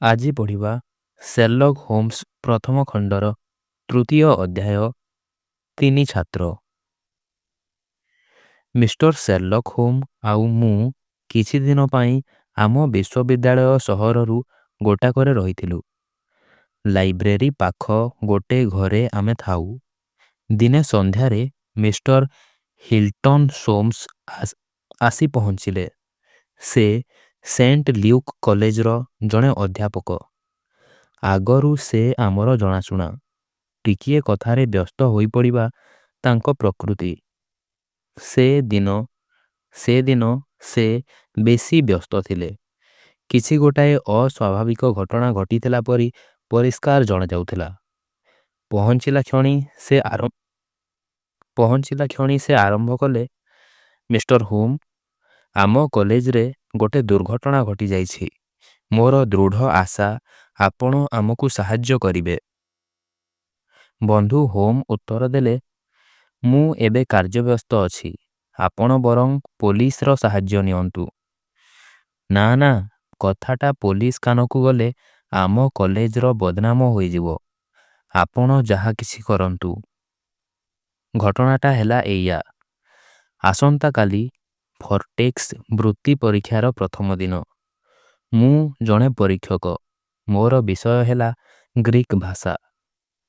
ଆଜି ପଢ଼ିବା ସେର୍ଲକ୍ ହୋମ୍ସ ପ୍ରଥମ ଖଣ୍ଡର ତୃତୀୟ ଅଧ୍ୟାୟ ତିନି ଛାତ୍ର। ମିଷ୍ଟର ସେର୍ଲକ୍ ହୋମ୍ ଆଉ ମୁଁ କିଛି ଦିନ ପାଇଁ ଆମ ବିଶ୍ୱବିଦ୍ୟାଳୟ ସହରରୁ ଗୋଟାକରେ ରହିଥିଲୁ। ଲାଇବ୍ରେରୀ ପାଖ ଗୋଟେ ଘରେ ଆମେ ଥାଉ। ଦିନେ ସନ୍ଧ୍ୟାରେ ମିଷ୍ଟର ହିଲ୍ଟନ୍ ସୋମ୍ସ ଆସି ପହଞ୍ଚିଲେ। ସେ ସେଣ୍ଟ ଲ୍ୟୁକ୍ କଲେଜର ଜଣେ ଅଧ୍ୟାପକ। ଆଗରୁ ସେ ଆମର ଜଣାଶୁଣା। ଟିକିଏ କଥାରେ ବ୍ୟସ୍ତ ହୋଇପଡ଼ିବା ତାଙ୍କ ପ୍ରକୃତି। ସେଦିନ ସେ ବେଶୀ ବ୍ୟସ୍ତ ଥିଲେ। କିଛି ଗୋଟାଏ ଅସ୍ୱାଭାବିକ ଘଟଣା ଘଟିଥିଲା ପରି ପରିଷ୍କାର ଜଣାଯାଉଥିଲା। ପହଞ୍ଚିଲା କ୍ଷଣି ସେ ଆରମ୍ଭ କଲେ, ମିଷ୍ଟର ହୋମ୍, ଆମ କଲେଜରେ ଗୋଟେ ଦୁର୍ଘଟଣା ଘଟିଯାଇଛି। ମୋର ଦୃଢ଼ ଆଶା ଆପଣ ଆମକୁ ସାହାଯ୍ୟ କରିବେ। ବନ୍ଧୁ ହୋମ୍ ଉତ୍ତର ଦେଲେ, ମୁଁ ଏବେ କାର୍ଯ୍ୟବ୍ୟସ୍ତ ଅଛି। ଆପଣ ବରଂ ପୋଲିସର ସାହାଯ୍ୟ ନିଅନ୍ତୁ। ନା ନା, କଥାଟା ପୋଲିସ କାନକୁ ଗଲେ ଆମ କଲେଜର ବଦନାମ ହୋଇଯିବ। ଆପଣ ଯାହା କିଛି କରନ୍ତୁ। ଘଟଣାଟା ହେଲା ଏଇଆ। ଆସନ୍ତାକାଲି ଭର୍ଟେକ୍ସ ବୃତ୍ତି ପରୀକ୍ଷାର ପ୍ରଥମ ଦିନ। ମୁଁ ଜଣେ ପରୀକ୍ଷକ। ମୋର ବିଷୟ ହେଲା ଗ୍ରୀକ୍ ଭାଷା।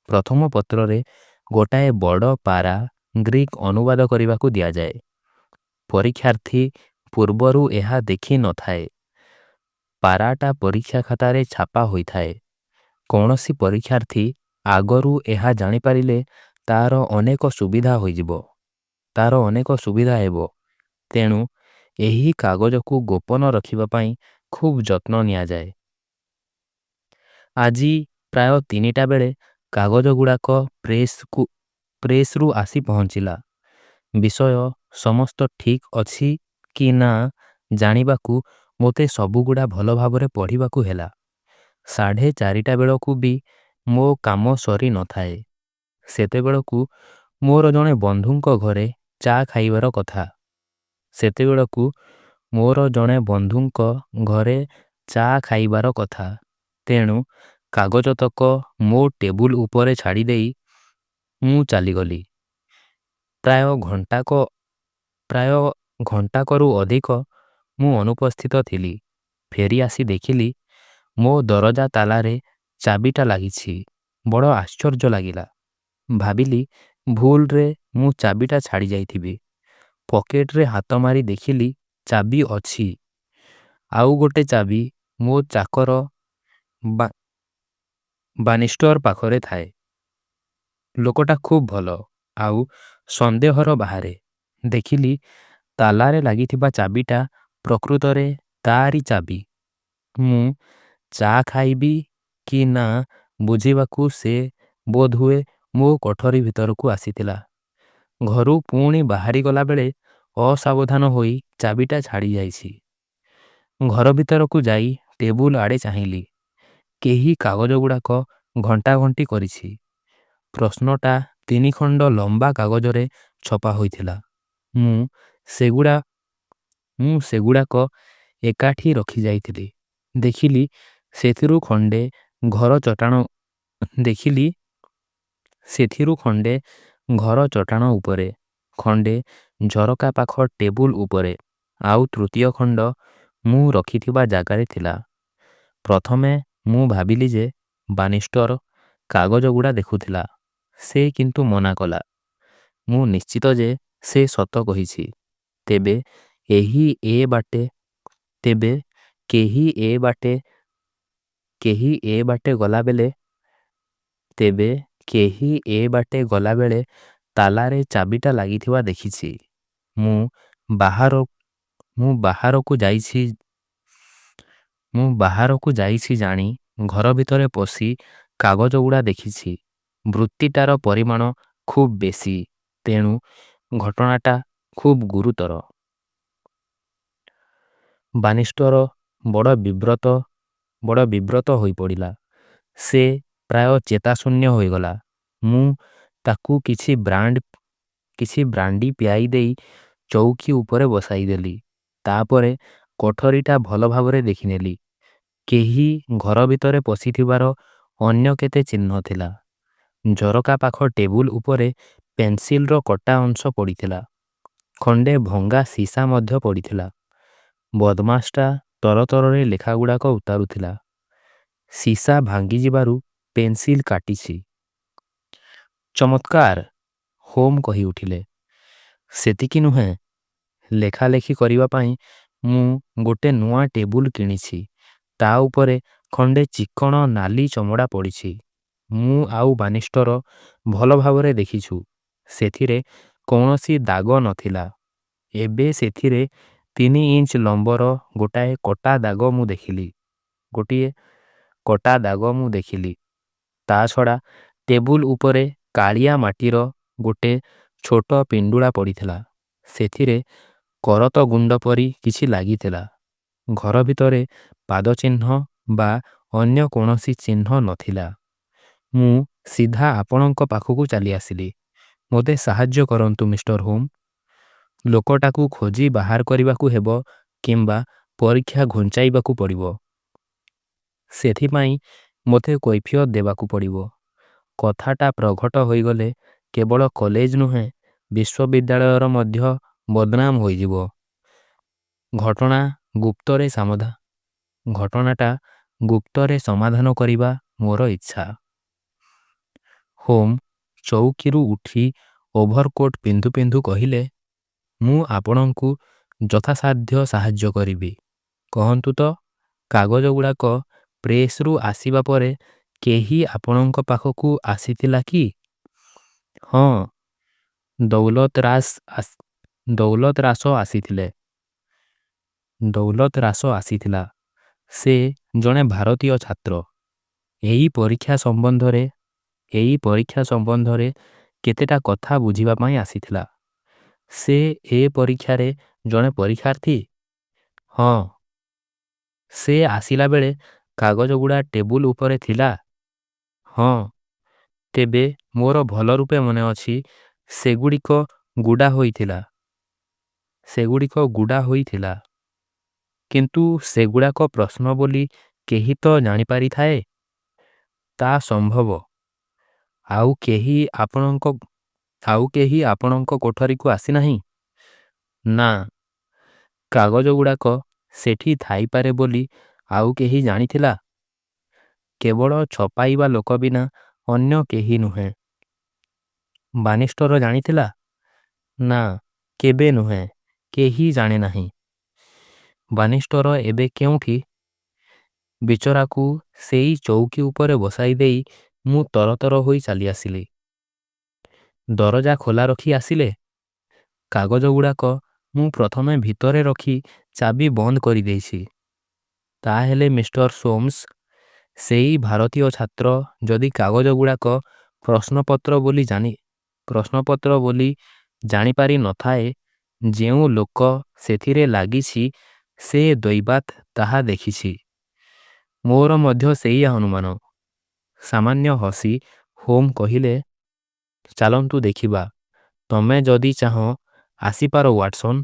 ପ୍ରଥମ ପତ୍ରରେ ଗୋଟାଏ ବଡ଼ ପାରା ଗ୍ରୀକ୍ ଅନୁବାଦ କରିବାକୁ ଦିଆଯାଏ। ପରୀକ୍ଷାର୍ଥୀ ପୂର୍ବରୁ ଏହା ଦେଖି ନଥାଏ। ପାରାଟା ପରୀକ୍ଷା ଖାତାରେ ଛାପା ହୋଇଥାଏ। କୌଣସି ପରୀକ୍ଷାର୍ଥୀ ଆଗରୁ ଏହା ଜାଣିପାରିଲେ ତାର ଅନେକ ସୁବିଧା ହେବ। ତେଣୁ ଏହି କାଗଜକୁ ଗୋପନ ରଖିବା ପାଇଁ ଖୁବ୍ ଯତ୍ନ ନିଆଯାଏ। ଆଜି ପ୍ରାୟ 3ଟା ବେଳେ କାଗଜଗୁଡ଼ାକ ପ୍ରେସ୍ରୁ ଆସି ପହଞ୍ଚିଲା। ବିଷୟ ସମସ୍ତ ଠିକ୍ ଅଛି କି ନା ଜାଣିବାକୁ ମୋତେ ସବୁଗୁଡ଼ା ଭଲ ଭାବରେ ପଢ଼ିବାକୁ ହେଲା। 4:30 ବେଳକୁ ବି ମୋ କାମ ସରି ନଥାଏ। ସେତେବେଳକୁ ମୋର ଜଣେ ବନ୍ଧୁଙ୍କ ଘରେ ଚା' ଖାଇବାର କଥା। ତେଣୁ କାଗଜତକ ମୋ ଟେବୁଲ ଉପରେ ଛାଡ଼ିଦେଇ ମୁଁ ଚାଲିଗଲି। ପ୍ରାୟ ଘଣ୍ଟାକରୁ ଅଧିକ ମୁଁ ଅନୁପସ୍ଥିତ ଥିଲି। ଫେରି ଆସି ଦେଖିଲି ମୋ ଦରଜା ତାଲାରେ ଚାବିଟା ଲାଗିଛି। ବଡ଼ ଆଶ୍ଚର୍ଯ୍ୟ ଲାଗିଲା। ଭାବିଲି ଭୁଲରେ ମୁଁ ଚାବିଟା ଛାଡ଼ି ଯାଇଥିବି। ପକେଟରେ ହାତ ମାରି ଦେଖିଲି ଚାବି ଅଛି। ଆଉ ଗୋଟେ ଚାବି ମୋ ଚାକର ବାନିଷ୍ଟର ପାଖରେ ଥାଏ। ଲୋକଟା ଖୁବ୍ ଭଲ ଆଉ ସନ୍ଦେହର ବାହାରେ। ଦେଖିଲି ତାଲାରେ ଲାଗିଥିବା ଚାବିଟା ପ୍ରକୃତରେ ତାରି ଚାବି। ମୁଁ ଚା' ଖାଇବି କି ନା ବୁଝିବାକୁ ସେ ବୋଧହୁଏ ମୋ କୋଠରି ଭିତରକୁ ଆସିଥିଲା। ଘରୁ ପୁଣି ବାହାରିଗଲା ବେଳେ ଅସାବଧାନ ହୋଇ ଚାବିଟା ଛାଡ଼ି ଯାଇଛି। ଘର ଭିତରକୁ ଯାଇ ଟେବୁଲ ଆଡ଼େ ଚାହିଁଲି। କେହି କାଗଜଗୁଡ଼ାକ ଘଣ୍ଟାଘଣ୍ଟି କରିଛି। ପ୍ରଶ୍ନଟା 3 ଖଣ୍ଡ ଲମ୍ବା କାଗଜରେ ଛପା ହୋଇଥିଲା। ମୁଁ ସେଗୁଡ଼ାକ ଏକାଠି ରଖିଯାଇଥିଲି। ଦେଖିଲି ସେଥିରୁ ଖଣ୍ଡେ ଘର ଚଟାଣ ଉପରେ, ଖଣ୍ଡେ ଝରକା ପାଖ ଟେବୁଲ ଉପରେ, ଆଉ ତୃତୀୟ ଖଣ୍ଡ ମୁଁ ରଖିଥିବା ଜାଗାରେ ଥିଲା। ପ୍ରଥମେ ମୁଁ ଭାବିଲି ଯେ ବାନିଷ୍ଟର କାଗଜଗୁଡ଼ା ଦେଖୁଥିଲା। ସେ କିନ୍ତୁ ମନା କଲା। ମୁଁ ନିଶ୍ଚିତ ଯେ ସେ ସତ କହିଛି। ତେବେ କେହି ଏ ବାଟେ ଗଲାବେଳେ ତାଲାରେ ଚାବିଟା ଲାଗିଥିବା ଦେଖିଛି। ମୁଁ ବାହାରକୁ ଯାଇଛି ଜାଣି ଘର ଭିତରେ ପଶି କାଗଜଗୁଡ଼ା ଦେଖିଛି। ବୃତ୍ତିଟାର ପରିମାଣ ଖୁବ୍ ବେଶୀ। ତେଣୁ ଘଟଣାଟା ଖୁବ୍ ଗୁରୁତର। ବାନିଷ୍ଟର ବଡ଼ ବିବ୍ରତ ହୋଇପଡ଼ିଲା। ସେ ପ୍ରାୟ ଚେତାଶୂନ୍ୟ ହୋଇଗଲା। ମୁଁ ତାକୁ କିଛି ବ୍ରାଣ୍ଡି ପିଆଇ ଦେଇ ଚୌକି ଉପରେ ବସାଇଦେଲି। ତାପରେ କୋଠରିଟା ଭଲ ଭାବରେ ଦେଖିନେଲି। କେହି ଘର ଭିତରେ ପଶିଥିବାର ଅନ୍ୟ କେତେ ଚିହ୍ନ ଥିଲା। ଝରକା ପାଖ ଟେବୁଲ ଉପରେ ପେନ୍ସିଲର କଟା ଅଂଶ ପଡ଼ିଥିଲା। ଖଣ୍ଡେ ଭଙ୍ଗା ସୀସା ମଧ୍ୟ ପଡ଼ିଥିଲା। ବଦମାସଟା ତରତରରେ ଲେଖାଗୁଡ଼ାକ ଉତାରୁଥିଲା। ସୀସା ଭାଙ୍ଗିଯିବାରୁ ପେନ୍ସିଲ କାଟିଛି। ଚମତ୍କାର, ହୋମ୍ କହି ଉଠିଲେ। ସେତିକି ନୁହେଁ, ଲେଖାଲେଖି କରିବା ପାଇଁ ମୁଁ ଗୋଟେ ନୂଆ ଟେବୁଲ କିଣିଛି। ତା ଉପରେ ଖଣ୍ଡେ ଚିକ୍କଣ ନାଲି ଚମଡ଼ା ପଡ଼ିଛି। ମୁଁ ଆଉ ବାନିଷ୍ଟର ଭଲ ଭାବରେ ଦେଖିଛୁ। ସେଥିରେ କୌଣସି ଦାଗ ନଥିଲା। ଏବେ ସେଥିରେ 3 ଇଞ୍ଚ ଲମ୍ବର ଗୋଟିଏ କଟା ଦାଗ ମୁଁ ଦେଖିଲି। ତା ଛଡ଼ା ଟେବୁଲ ଉପରେ କାଳିଆ ମାଟିର ଗୋଟେ ଛୋଟ ପିଣ୍ଡୁଳା ପଡ଼ିଥିଲା। ସେଥିରେ କରତ ଗୁଣ୍ଡ ପରି କିଛି ଲାଗିଥିଲା। ଘର ଭିତରେ ପାଦଚିହ୍ନ ବା ଅନ୍ୟ କୌଣସି ଚିହ୍ନ ନଥିଲା। ମୁଁ ସିଧା ଆପଣଙ୍କ ପାଖକୁ ଚାଲି ଆସିଲି। ମୋତେ ସାହାଯ୍ୟ କରନ୍ତୁ ମିଷ୍ଟର ହୋମ୍। ଲୋକଟାକୁ ଖୋଜି ବାହାର କରିବାକୁ ହେବ କିମ୍ବା ପରୀକ୍ଷା ଘୁଞ୍ଚାଇବାକୁ ପଡ଼ିବ। ସେଥିପାଇଁ ମୋତେ କୈଫିୟତ ଦେବାକୁ ପଡ଼ିବ। କଥାଟା ପ୍ରଘଟ ହୋଇଗଲେ କେବଳ କଲେଜ ନୁହେଁ, ବିଶ୍ୱବିଦ୍ୟାଳୟର ମଧ୍ୟ ବଦନାମ ହୋଇଯିବ। ଘଟଣାଟା ଗୁପ୍ତରେ ସମାଧାନ କରିବା ମୋର ଇଚ୍ଛା। ହୋମ୍ ଚୌକିରୁ ଉଠି ଓଭରକୋଟ୍ ପିନ୍ଧୁ ପିନ୍ଧୁ କହିଲେ, ମୁଁ ଆପଣଙ୍କୁ ଯଥାସାଧ୍ୟ ସାହାଯ୍ୟ କରିବି। କହନ୍ତୁ ତ, କାଗଜଗୁଡ଼ାକ ପ୍ରେସ୍ରୁ ଆସିବା ପରେ କେହି ଆପଣଙ୍କ ପାଖକୁ ଆସିଥିଲା କି? ହଁ, ଦୌଲତ ରାସ ଆସିଥିଲା। ସେ ଜଣେ ଭାରତୀୟ ଛାତ୍ର। ଏହି ପରୀକ୍ଷା ସମ୍ବନ୍ଧରେ କେତେଟା କଥା ବୁଝିବା ପାଇଁ ଆସିଥିଲା। ସେ ଏ ପରୀକ୍ଷାରେ ଜଣେ ପରୀକ୍ଷାର୍ଥୀ? ହଁ। ସେ ଆସିଲା ବେଳେ କାଗଜଗୁଡ଼ା ଟେବୁଲ ଉପରେ ଥିଲା? ହଁ। ତେବେ ମୋର ଭଲ ରୂପେ ମନେ ଅଛି, ସେଗୁଡ଼ିକ ଗୁଡ଼ା ହୋଇଥିଲା। କିନ୍ତୁ ସେଗୁଡ଼ାକ ପ୍ରଶ୍ନ ବୋଲି କେହି ତ ଜାଣିପାରିଥାଏ? ତା ସମ୍ଭବ। ଆଉ କେହି ଆପଣଙ୍କ କୋଠରୀକୁ ଆସିନାହିଁ? ନା। କାଗଜଗୁଡ଼ାକ ସେଠି ଥାଇପାରେ ବୋଲି ଆଉ କେହି ଜାଣିଥିଲା? କେବଳ ଛପାଇବା ଲୋକ ବିନା ଅନ୍ୟ କେହି ନୁହେଁ। ବାନିଷ୍ଟର ଜାଣିଥିଲା? ନା, କେବେ ନୁହେଁ, କେହି ଜାଣେ ନାହିଁ। ବାନିଷ୍ଟର ଏବେ କେଉଁଠି? ବିଚରାକୁ ସେଇ ଚୌକି ଉପରେ ବସାଇ ଦେଇ ମୁଁ ତରତର ହୋଇ ଚାଲି ଆସିଲି। ଦରଜା ଖୋଲା ରଖି ଆସିଲେ? କାଗଜଗୁଡ଼ାକ ମୁଁ ପ୍ରଥମେ ଭିତରେ ରଖି ଚାବି ବନ୍ଦ କରିଦେଇଛି। ତାହେଲେ ମିଷ୍ଟର ସୋମ୍ସ, ସେଇ ଭାରତୀୟ ଛାତ୍ର ଯଦି କାଗଜଗୁଡ଼ାକ ପ୍ରଶ୍ନପତ୍ର ବୋଲି ଜାଣିପାରି ନଥାଏ, ଯେଉଁ ଲୋକ ସେଥିରେ ଲାଗିଛି ସେ ଦୈବାତ୍ ତାହା ଦେଖିଛି। ମୋର ମଧ୍ୟ ସେଇଆ ଅନୁମାନ। ସାମାନ୍ୟ ହସି ହୋମ୍ କହିଲେ, ଚାଲନ୍ତୁ ଦେଖିବା। ତମେ ଯଦି ଚାହଁ ଆସିପାର ୱାଟସନ୍।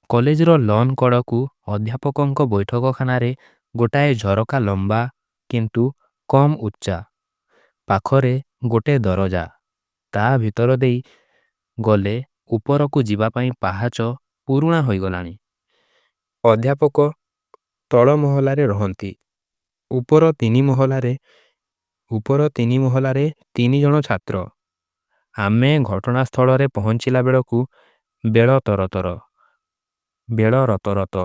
କଲେଜର ଲନ୍ କଡ଼କୁ ଅଧ୍ୟାପକଙ୍କ ବୈଠକଖାନାରେ ଗୋଟାଏ ଝରକା ଲମ୍ବା କିନ୍ତୁ କମ୍ ଉଚ୍ଚା। ପାଖରେ ଗୋଟେ ଦରଜା। ତା ଭିତର ଦେଇ ଗଲେ ଉପରକୁ ଯିବା ପାଇଁ ପାହାଚ ପୁରୁଣା ହୋଇଗଲାଣି। ଅଧ୍ୟାପକ ତଳ ମହଲାରେ ରହନ୍ତି। ଉପର ତିନି ମହଲାରେ 3 ଜଣ ଛାତ୍ର। ଆମେ ଘଟଣାସ୍ଥଳରେ ପହଞ୍ଚିଲା ବେଳକୁ ବେଳ ରତରତ।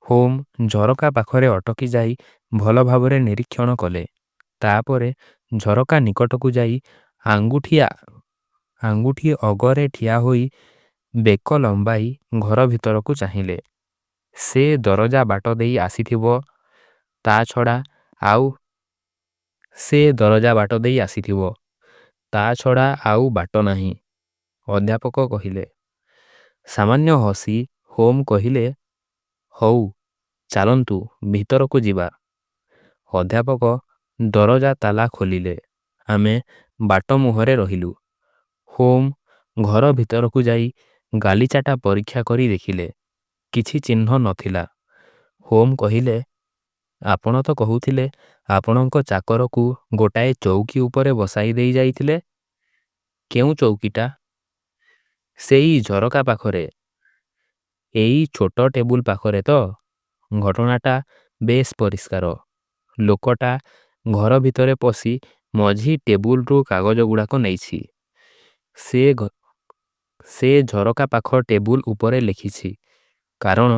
ହୋମ୍ ଝରକା ପାଖରେ ଅଟକି ଯାଇ ଭଲ ଭାବରେ ନିରୀକ୍ଷଣ କଲେ। ତାପରେ ଝରକା ନିକଟକୁ ଯାଇ ଆଙ୍ଗୁଠି ଅଗରେ ଠିଆ ହୋଇ ବେକ ଲମ୍ବାଇ ଘର ଭିତରକୁ ଚାହିଁଲେ। ସେ ଦରଜା ବାଟ ଦେଇ ଆସିଥିବ, ତା ଛଡ଼ା ଆଉ ବାଟ ନାହିଁ, ଅଧ୍ୟାପକ କହିଲେ। ସାମାନ୍ୟ ହସି ହୋମ୍ କହିଲେ, ହଉ, ଚାଲନ୍ତୁ ଭିତରକୁ ଯିବା। ଅଧ୍ୟାପକ ଦରଜା ତାଲା ଖୋଲିଲେ। ଆମେ ବାଟ ମୁହଁରେ ରହିଲୁ। ହୋମ୍ ଘର ଭିତରକୁ ଯାଇ ଗାଲିଚାଟା ପରୀକ୍ଷା କରି ଦେଖିଲେ। କିଛି ଚିହ୍ନ ନଥିଲା। ହୋମ୍ କହିଲେ, ଆପଣ ତ କହୁଥିଲେ ଆପଣଙ୍କ ଚାକରକୁ ଗୋଟାଏ ଚୌକି ଉପରେ ବସାଇ ଦେଇ ଯାଇଥିଲେ। କେଉଁ ଚୌକିଟା? ସେଇ ଝରକା ପାଖରେ। ଏଇ ଛୋଟ ଟେବୁଲ ପାଖରେ ତ? ଘଟଣାଟା ବେଶ ପରିଷ୍କାର। ଲୋକଟା ଘର ଭିତରେ ପଶି ମଝି ଟେବୁଲରୁ କାଗଜ ଗୁଡ଼ାକ ନେଇଛି। ସେ ଝରକା ପାଖ ଟେବୁଲ ଉପରେ ଲେଖିଛି, କାରଣ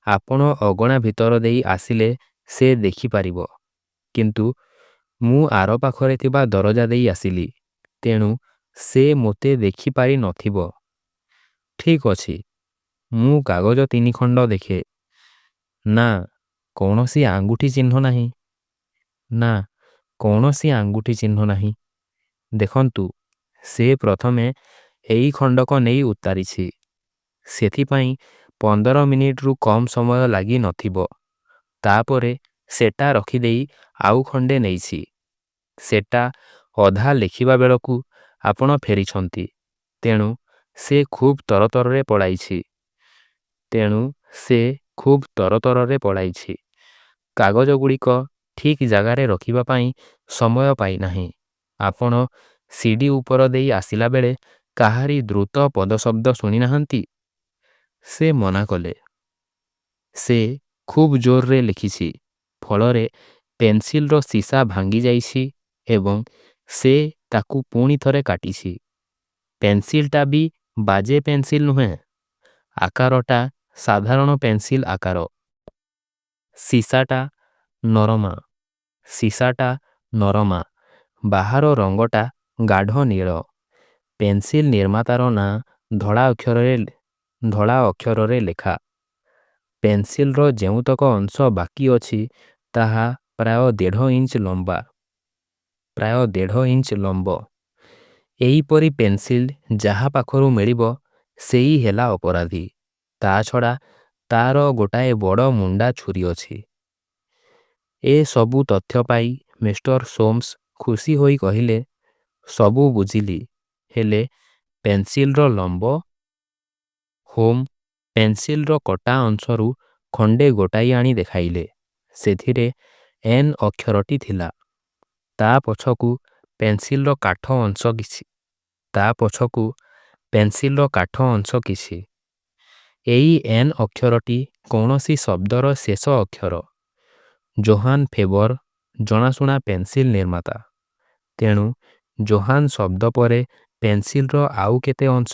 ଆପଣ ଅଗଣା ଭିତର ଦେଇ ଆସିଲେ ସେ ଦେଖିପାରିବ। କିନ୍ତୁ ମୁଁ ଆର ପାଖରେ ଥିବା ଦରଜା ଦେଇ ଆସିଲି, ତେଣୁ ସେ ମୋତେ ଦେଖିପାରି ନଥିବ। ଠିକ୍ ଅଛି, ମୁଁ କାଗଜ 3 ଖଣ୍ଡ ଦେଖେ। ନା, କୌଣସି ଆଙ୍ଗୁଠି ଚିହ୍ନ ନାହିଁ। ନା, କୌଣସି ଆଙ୍ଗୁଠି ଚିହ୍ନ ନାହିଁ। ଦେଖନ୍ତୁ, ସେ ପ୍ରଥମେ ଏଇ ଖଣ୍ଡକ ନେଇ ଉତ୍ତାରିଛି। ସେଥିପାଇଁ 15 ମିନିଟରୁ କମ୍ ସମୟ ଲାଗି ନଥିବ। ତାପରେ ସେଟା ରଖିଦେଇ ଆଉ ଖଣ୍ଡେ ନେଇଛି। ସେଟା ଅଧା ଲେଖିବା ବେଳକୁ ଆପଣ ଫେରିଛନ୍ତି। ତେଣୁ ସେ ଖୁବ୍ ତରତରରେ ପଳାଇଛି। କାଗଜଗୁଡ଼ିକ ଠିକ୍ ଜାଗାରେ ରଖିବା ପାଇଁ ସମୟ ପାଇନାହିଁ। ଆପଣ ସିଡ଼ି ଉପର ଦେଇ ଆସିଲା ବେଳେ କାହାରି ଦ୍ରୁତ ପଦଶବ୍ଦ ଶୁଣିନାହାନ୍ତି? ସେ ମନା କଲେ। ସେ ଖୁବ୍ ଜୋରରେ ଲେଖିଛି, ଫଳରେ ପେନ୍ସିଲର ସୀସା ଭାଙ୍ଗି ଯାଇଛି ଏବଂ ସେ ତାକୁ ପୁଣି ଥରେ କାଟିଛି। ପେନ୍ସିଲଟା ବି ବାଜେ ପେନ୍ସିଲ ନୁହେଁ। ଆକାରଟା ସାଧାରଣ ପେନ୍ସିଲ ଆକାର। ସୀସାଟା ନରମା। ବାହାର ରଙ୍ଗଟା ଗାଢ଼ ନୀଳ। ପେନ୍ସିଲ ନିର୍ମାତାର ନାଁ ଧଳା ଅକ୍ଷରରେ ଲେଖା। ପେନ୍ସିଲର ଯେଉଁତକ ଅଂଶ ବାକି ଅଛି ତାହା ପ୍ରାୟ 1.5 ଇଞ୍ଚ ଲମ୍ବ। ଏଇପରି ପେନ୍ସିଲ ଯାହା ପାଖରୁ ମିଳିବ ସେଇ ହେଲା ଅପରାଧୀ। ତା ଛଡ଼ା ତାର ଗୋଟାଏ ବଡ଼ ମୁଣ୍ଡା ଛୁରୀ ଅଛି। ଏ ସବୁ ତଥ୍ୟ ପାଇ ମିଷ୍ଟର ସୋମ୍ସ ଖୁସି ହୋଇ କହିଲେ, ସବୁ ବୁଝିଲି, ହେଲେ ପେନ୍ସିଲର ଲମ୍ବ? ହୋମ୍ ପେନ୍ସିଲର କଟା ଅଂଶରୁ ଖଣ୍ଡେ ଗୋଟାଇ ଆଣି ଦେଖାଇଲେ। ସେଥିରେ ଏନ୍ ଅକ୍ଷରଟି ଥିଲା। ତା ପଛକୁ ପେନ୍ସିଲର କାଠ ଅଂଶ କିଛି। ଏଇ ଏନ୍ ଅକ୍ଷରଟି କୌଣସି ଶବ୍ଦର ଶେଷ ଅକ୍ଷର। ଜୋହାନ୍ ଫେବର ଜଣାଶୁଣା ପେନ୍ସିଲ ନିର୍ମାତା। ତେଣୁ ଜୋହାନ୍ ଶବ୍ଦ ପରେ ପେନ୍ସିଲର ଆଉ କେତେ ଅଂଶ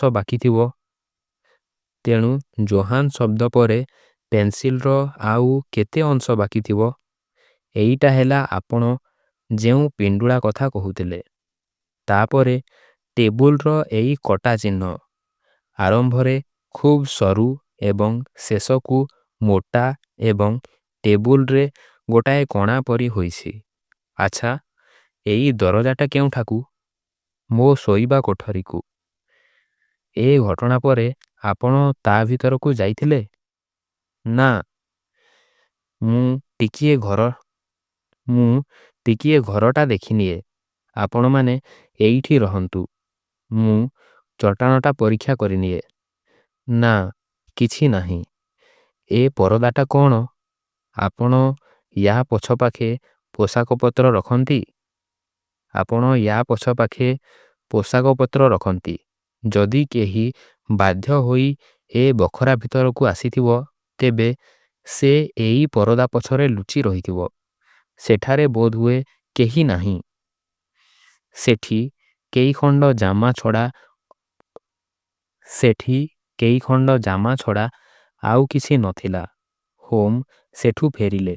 ବାକିଥିବ? ଏଇଟା ହେଲା ଆପଣ ଯେଉଁ ପିଣ୍ଡୁଳା କଥା କହୁଥିଲେ। ତାପରେ ଟେବୁଲର ଏଇ କଟା ଚିହ୍ନ। ଆରମ୍ଭରେ ଖୁବ୍ ସରୁ ଏବଂ ଶେଷକୁ ମୋଟା ଏବଂ ଟେବୁଲରେ ଗୋଟାଏ କଣା ପରି ହୋଇଛି। ଆଚ୍ଛା, ଏଇ ଦରଜାଟା କେଉଁଠାକୁ? ମୋ ଶୋଇବା କୋଠରୀକୁ। ଏ ଘଟଣା ପରେ ଆପଣ ତା ଭିତରକୁ ଯାଇଥିଲେ? ନା, ମୁଁ ଟିକିଏ ଘରଟା ଦେଖିନିଏ। ଆପଣମାନେ ଏଇଠି ରହନ୍ତୁ, ମୁଁ ଚଟାଣଟା ପରୀକ୍ଷା କରିନିଏ। ନା, କିଛି ନାହିଁ। ଏ ପରଦାଟା କ'ଣ? ଆପଣ ୟା ପଛପାଖେ ପୋଷାକପତ୍ର ରଖନ୍ତି। ଯଦି କେହି ବାଧ୍ୟ ହୋଇ ଏ ବଖରା ଭିତରକୁ ଆସିଥିବ, ତେବେ ସେ ଏଇ ପରଦା ପଛରେ ଲୁଚି ରହିଥିବ। ସେଠାରେ ବୋଧହୁଏ କେହି ନାହିଁ। ସେଠି କେଇଖଣ୍ଡ ଜାମା ଛଡ଼ା ଆଉ କିଛି ନଥିଲା। ହୋମ୍ ସେଠୁ ଫେରିଲେ।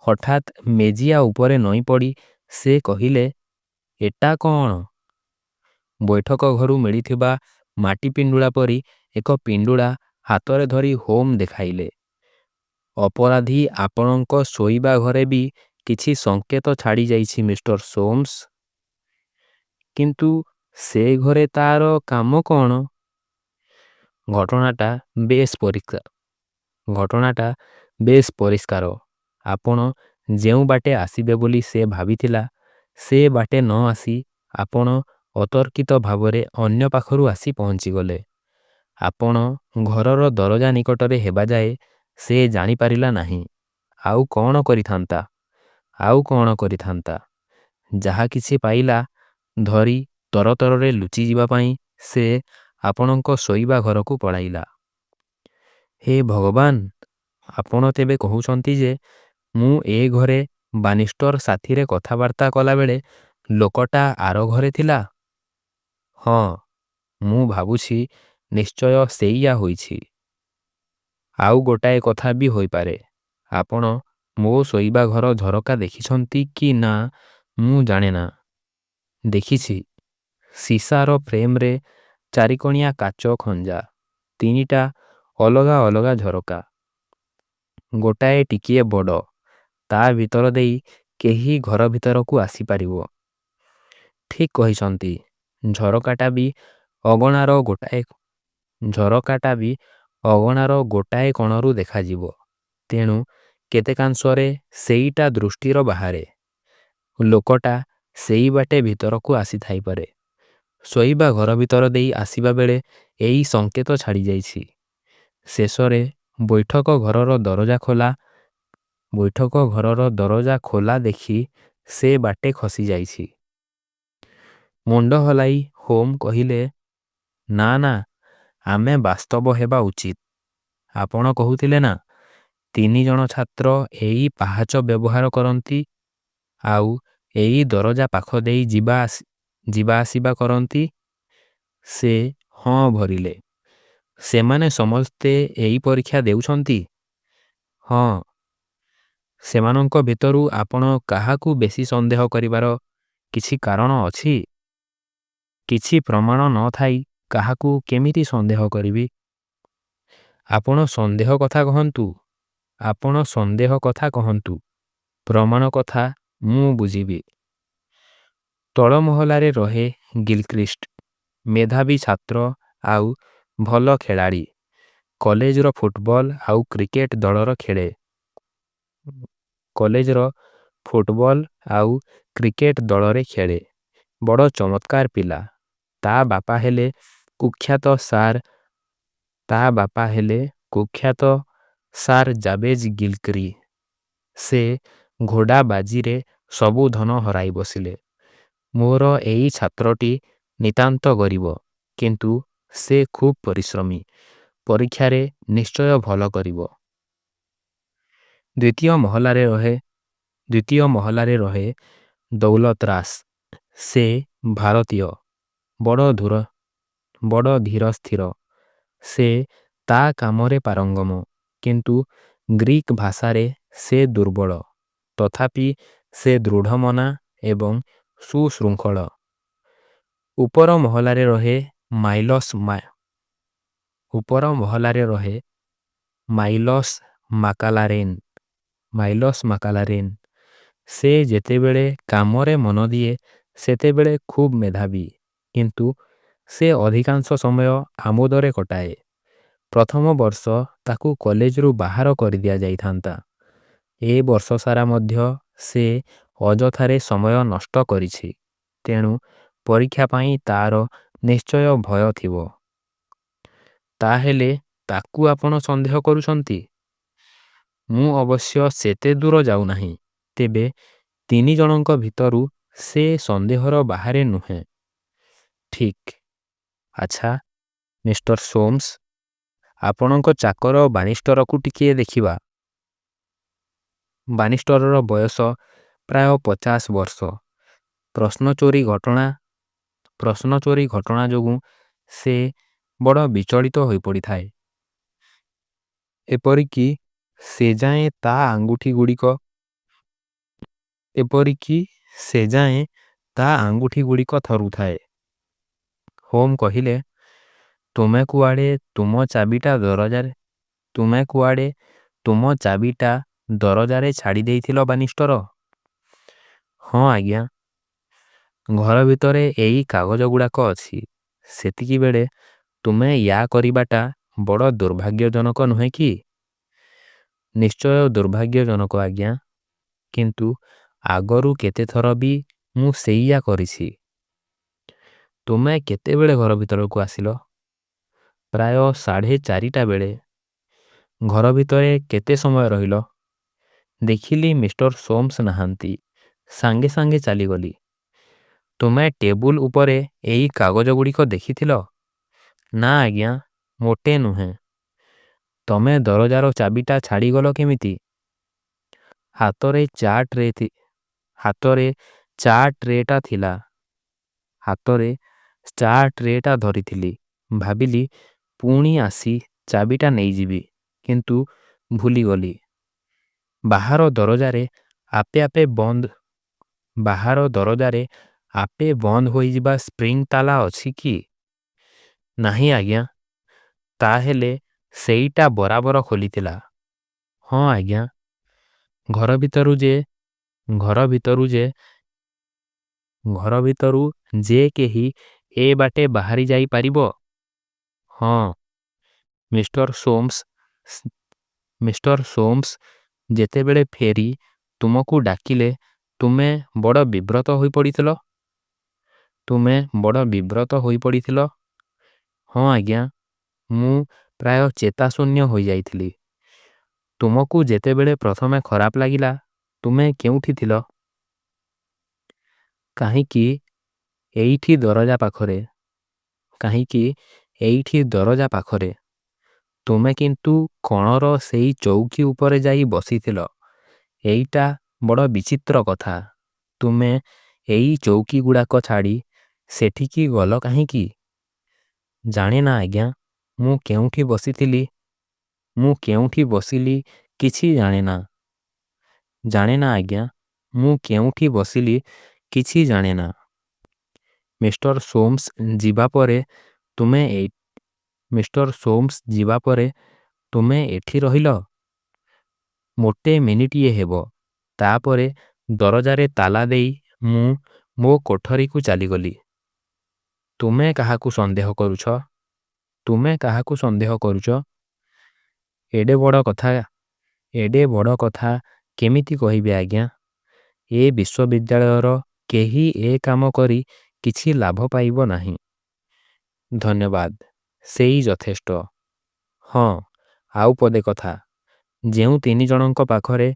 ହଠାତ୍ ମେଜିଆ ଉପରେ ନଇଁପଡ଼ି ସେ କହିଲେ, ଏଟା କ'ଣ? ବୈଠକ ଘରୁ ମିଳିଥିବା ମାଟି ପିଣ୍ଡୁଳା ପରି ଏକ ପିଣ୍ଡୁଳା ହାତରେ ଧରି ହୋମ୍ ଦେଖାଇଲେ। ଅପରାଧୀ ଆପଣଙ୍କ ଶୋଇବା ଘରେ ବି କିଛି ସଙ୍କେତ ଛାଡ଼ି ଯାଇଛି ମିଷ୍ଟର ସୋମ୍ସ। କିନ୍ତୁ ସେ ଘରେ ତାର କାମ କ'ଣ? ଘଟଣାଟା ବେଶ ପରିଷ୍କାର। ଆପଣ ଯେଉଁ ବାଟେ ଆସିବେ ବୋଲି ସେ ଭାବିଥିଲା, ସେ ବାଟେ ନ ଆସି ଆପଣ ଅତର୍କିତ ଭାବରେ ଅନ୍ୟ ପାଖରୁ ଆସି ପହଞ୍ଚିଗଲେ। ଆପଣ ଘରର ଦରଜା ନିକଟରେ ହେବା ଯାଏ ସେ ଜାଣିପାରିଲା ନାହିଁ। ଆଉ କ'ଣ କରିଥାନ୍ତା? ଆଉ କ'ଣ କରିଥାନ୍ତା? ଯାହା କିଛି ପାଇଲା ଧରି ତରତରରେ ଲୁଚିଯିବା ପାଇଁ ସେ ଆପଣଙ୍କ ଶୋଇବା ଘରକୁ ପଳାଇଲା। ହେ ଭଗବାନ! ଆପଣ ତେବେ କହୁଛନ୍ତି ଯେ ମୁଁ ଏ ଘରେ ବାନିଷ୍ଟର ସାଥିରେ କଥାବାର୍ତ୍ତା କଲାବେଳେ ଲୋକଟା ଆର ଘରେ ଥିଲା? ହଁ, ମୁଁ ଭାବୁଛି ନିଶ୍ଚୟ ସେଇଆ ହୋଇଛି। ଆଉ ଗୋଟାଏ କଥା ବି ହୋଇପାରେ। ଆପଣ ମୋ ଶୋଇବା ଘର ଝରକା ଦେଖିଛନ୍ତି କି ନା ମୁଁ ଜାଣେନା। ଦେଖିଛି। ସିସାର ଫ୍ରେମ୍‌ରେ ଚାରିକଣିଆ କାଚ ଖଞ୍ଜା, ତିନିଟା ଅଲଗା ଅଲଗା ଝରକା। ଗୋଟାଏ ଟିକିଏ ବଡ଼, ତା ଭିତର ଦେଇ କେହି ଘର ଭିତରକୁ ଆସିପାରିବ। ଠିକ୍ କହିଛନ୍ତି। ଝରକାଟା ବି ଅଗଣାର ଗୋଟାଏ କୋଣରୁ ଦେଖାଯିବ। ତେଣୁ କେତେକାଂଶରେ ସେଇଟା ଦୃଷ୍ଟିର ବାହାରେ। ଲୋକଟା ସେଇ ବାଟେ ଭିତରକୁ ଆସିଥାଇପାରେ। ଶୋଇବା ଘର ଭିତର ଦେଇ ଆସିବା ବେଳେ ଏଇ ସଙ୍କେତ ଛାଡ଼ିଯାଇଛି। ଶେଷରେ ବୈଠକ ଘରର ଦରଜା ଖୋଲା ଦେଖି ସେ ବାଟେ ଖସିଯାଇଛି। ମୁଣ୍ଡ ହଲାଇ ହୋମ୍ କହିଲେ, ନା ନା, ଆମେ ବାସ୍ତବ ହେବା ଉଚିତ। ଆପଣ କହୁଥିଲେ ନା, 3 ଜଣ ଛାତ୍ର ଏଇ ପାହାଚ ବ୍ୟବହାର କରନ୍ତି ଆଉ ଏଇ ଦରଜା ପାଖ ଦେଇ ଯିବା ଆସିବା କରନ୍ତି। ସେ ହଁ ଭରିଲେ। ସେମାନେ ସମସ୍ତେ ଏଇ ପରୀକ୍ଷା ଦେଉଛନ୍ତି? ହଁ। ସେମାନଙ୍କ ଭିତରୁ ଆପଣ କାହାକୁ ବେଶି ସନ୍ଦେହ କରିବାର କିଛି କାରଣ ଅଛି? କିଛି ପ୍ରମାଣ ନ ଥାଇ କାହାକୁ କେମିତି ସନ୍ଦେହ କରିବି? ଆପଣ ସନ୍ଦେହ କଥା କହନ୍ତୁ। ପ୍ରମାଣ କଥା ମୁଁ ବୁଝିବି। ତଳ ମହଲାରେ ରହେ ଗିଲକ୍ରିଷ୍ଟ। ମେଧାବୀ ଛାତ୍ର ଆଉ ଭଲ ଖେଳାଳି। କଲେଜର ଫୁଟବଲ ଆଉ କ୍ରିକେଟ ଦଳରେ ଖେଳେ। ବଡ଼ ଚମତ୍କାର ପିଲା। ତା ବାପା ହେଲେ କୁଖ୍ୟାତ ସାର୍ ଜାବେଜ ଗିଲକ୍ରି। ସେ ଘୋଡ଼ା ବାଜିରେ ସବୁ ଧନ ହରାଇ ବସିଲେ। ମୋର ଏଇ ଛାତ୍ରଟି ନିତାନ୍ତ ଗରିବ, କିନ୍ତୁ ସେ ଖୁବ୍ ପରିଶ୍ରମୀ। ପରୀକ୍ଷାରେ ନିଶ୍ଚୟ ଭଲ କରିବ। ଦ୍ୱିତୀୟ ମହଲାରେ ରହେ ଦୌଲତରାସ। ସେ ଭାରତୀୟ। ବଡ଼ ଧୀର ସ୍ଥିର। ସେ ତା କାମରେ ପାରଙ୍ଗମ, କିନ୍ତୁ ଗ୍ରୀକ୍ ଭାଷାରେ ସେ ଦୁର୍ବଳ। ତଥାପି ସେ ଦୃଢ଼ମନା ଏବଂ ସୁଶୃଙ୍ଖଳ। ଉପର ମହଲାରେ ରହେ ମାଇଲସ ମାକାଲାରେନ୍। ସେ ଯେତେବେଳେ କାମରେ ମନ ଦିଏ ସେତେବେଳେ ଖୁବ୍ ମେଧାବୀ, କିନ୍ତୁ ସେ ଅଧିକାଂଶ ସମୟ ଆମୋଦରେ କଟାଏ। ପ୍ରଥମ ବର୍ଷ ତାକୁ କଲେଜରୁ ବାହାର କରିଦିଆଯାଇଥାନ୍ତା। ଏ ବର୍ଷ ସାରା ମଧ୍ୟ ସେ ଅଯଥାରେ ସମୟ ନଷ୍ଟ କରିଛି। ତେଣୁ ପରୀକ୍ଷା ପାଇଁ ତାର ନିଶ୍ଚୟ ଭୟ ଥିବ। ତା ହେଲେ ତାକୁ ଆପଣ ସନ୍ଦେହ କରୁଛନ୍ତି? ମୁଁ ଅବଶ୍ୟ ସେତେ ଦୂର ଯାଉନାହିଁ। ତେବେ 3 ଜଣଙ୍କ ଭିତରୁ ସେ ସନ୍ଦେହର ବାହାରେ ନୁହେଁ। ଠିକ୍। ଆଚ୍ଛା, ମିଷ୍ଟର ସୋମ୍ସ, ଆପଣଙ୍କ ଚାକର ବାନିଷ୍ଟରକୁ ଟିକିଏ ଦେଖିବା। ବାନିଷ୍ଟରର ବୟସ ପ୍ରାୟ 50 ବର୍ଷ। ପ୍ରଶ୍ନଚୋରି ଘଟଣା ଯୋଗୁଁ ସେ ବଡ଼ ବିଚଳିତ ହୋଇପଡ଼ିଥାଏ। ଏପରିକି ସେଯାଏଁ ତା ଆଙ୍ଗୁଠିଗୁଡ଼ିକ ଥରୁଥାଏ। ହୋମ୍ କହିଲେ, ତୁମେ କୁଆଡ଼େ ତୁମ ଚାବିଟା ଦରଜାରେ ଛାଡ଼ି ଦେଇଥିଲ ବାନିଷ୍ଟର? ହଁ ଆଜ୍ଞା। ଘର ଭିତରେ ଏଇ କାଗଜଗୁଡ଼ାକ ଅଛି। ସେତିକିବେଳେ ତୁମେ ୟା କରିବାଟା ବଡ଼ ଦୁର୍ଭାଗ୍ୟଜନକ ନୁହେଁ କି? ନିଶ୍ଚୟ ଦୁର୍ଭାଗ୍ୟଜନକ ଆଜ୍ଞା। କିନ୍ତୁ ଆଗରୁ କେତେଥର ବି ମୁଁ ସେଇଆ କରିଛି। ତୁମେ କେତେବେଳେ ଘର ଭିତରକୁ ଆସିଲ? ପ୍ରାୟ 4:30 ବେଳେ। ଘର ଭିତରେ କେତେ ସମୟ ରହିଲ? ଦେଖିଲି ମିଷ୍ଟର ସୋମ୍ସ ନାହାନ୍ତି। ସାଙ୍ଗେ ସାଙ୍ଗେ ଚାଲିଗଲି। ତୁମେ ଟେବୁଲ ଉପରେ ଏଇ କାଗଜଗୁଡ଼ିକ ଦେଖିଥିଲ? ନା ଆଜ୍ଞା, ମୋଟେ ନୁହେଁ। ତମେ ଦରଜାର ଚାବିଟା ଛାଡ଼ିଗଲ କେମିତି? ହାତରେ ଚା ଟ୍ରେଟା ଥିଲା। ହାତରେ ଚା ଟ୍ରେଟା ଧରିଥିଲି। ଭାବିଲି ପୁଣି ଆସି ଚାବିଟା ନେଇଯିବି, କିନ୍ତୁ ଭୁଲିଗଲି। ବାହାର ଦରଜାରେ ଆପେ ବନ୍ଦ ହୋଇଯିବା ସ୍ପ୍ରିଂ ତାଲା ଅଛି କି? ନାହିଁ ଆଜ୍ଞା। ତାହେଲେ ସେଇଟା ବରାବର ଖୋଲିଥିଲା? ହଁ ଆଜ୍ଞା। ଘର ଭିତରୁ ଯେ କେହି ଏ ବାଟେ ବାହାରି ଯାଇପାରିବ? ହଁ। ମିଷ୍ଟର ସୋମ୍ସ ଯେତେବେଳେ ଫେରି ତୁମକୁ ଡାକିଲେ ତୁମେ ବଡ଼ ବିବ୍ରତ ହୋଇପଡ଼ିଥିଲ? ହଁ ଆଜ୍ଞା, ମୁଁ ପ୍ରାୟ ଚେତାଶୂନ୍ୟ ହୋଇଯାଇଥିଲି। ତୁମକୁ ଯେତେବେଳେ ପ୍ରଥମେ ଖରାପ ଲାଗିଲା, ତୁମେ କେଉଁଠି ଥିଲ? କାହିଁକି ଏଇଠି ଦରଜା ପାଖରେ। ତୁମେ କିନ୍ତୁ କଣର ସେଇ ଚୌକି ଉପରେ ଯାଇ ବସିଥିଲ। ଏଇଟା ବଡ଼ ବିଚିତ୍ର କଥା। ତୁମେ ଏଇ ଚୌକିଗୁଡ଼ାକ ଛାଡ଼ି ସେଠିକି ଗଲ କାହିଁକି? ଜାଣେନା ଆଜ୍ଞା, ମୁଁ କେଉଁଠି ବସିଲି କିଛି ଜାଣେନା। ମିଷ୍ଟର ସୋମ୍ସ ଯିବା ପରେ ତୁମେ ଏଠି ରହିଲ? ମୋଟେ ମିନିଟିଏ ହେବ। ତାପରେ ଦରଜାରେ ତାଲା ଦେଇ ମୁଁ ମୋ କୋଠରିକୁ ଚାଲିଗଲି। ତୁମେ କାହାକୁ ସନ୍ଦେହ କରୁଛ? ଏଡ଼େ ବଡ଼ କଥା କେମିତି କହିବି ଆଜ୍ଞା? ଏ ବିଶ୍ୱବିଦ୍ୟାଳୟର କେହି ଏ କାମ କରି କିଛି ଲାଭ ପାଇବ ନାହିଁ। ଧନ୍ୟବାଦ, ସେଇ ଯଥେଷ୍ଟ। ହଁ, ଆଉ ପଦେ କଥା। ଯେଉଁ 3 ଜଣଙ୍କ ପାଖରେ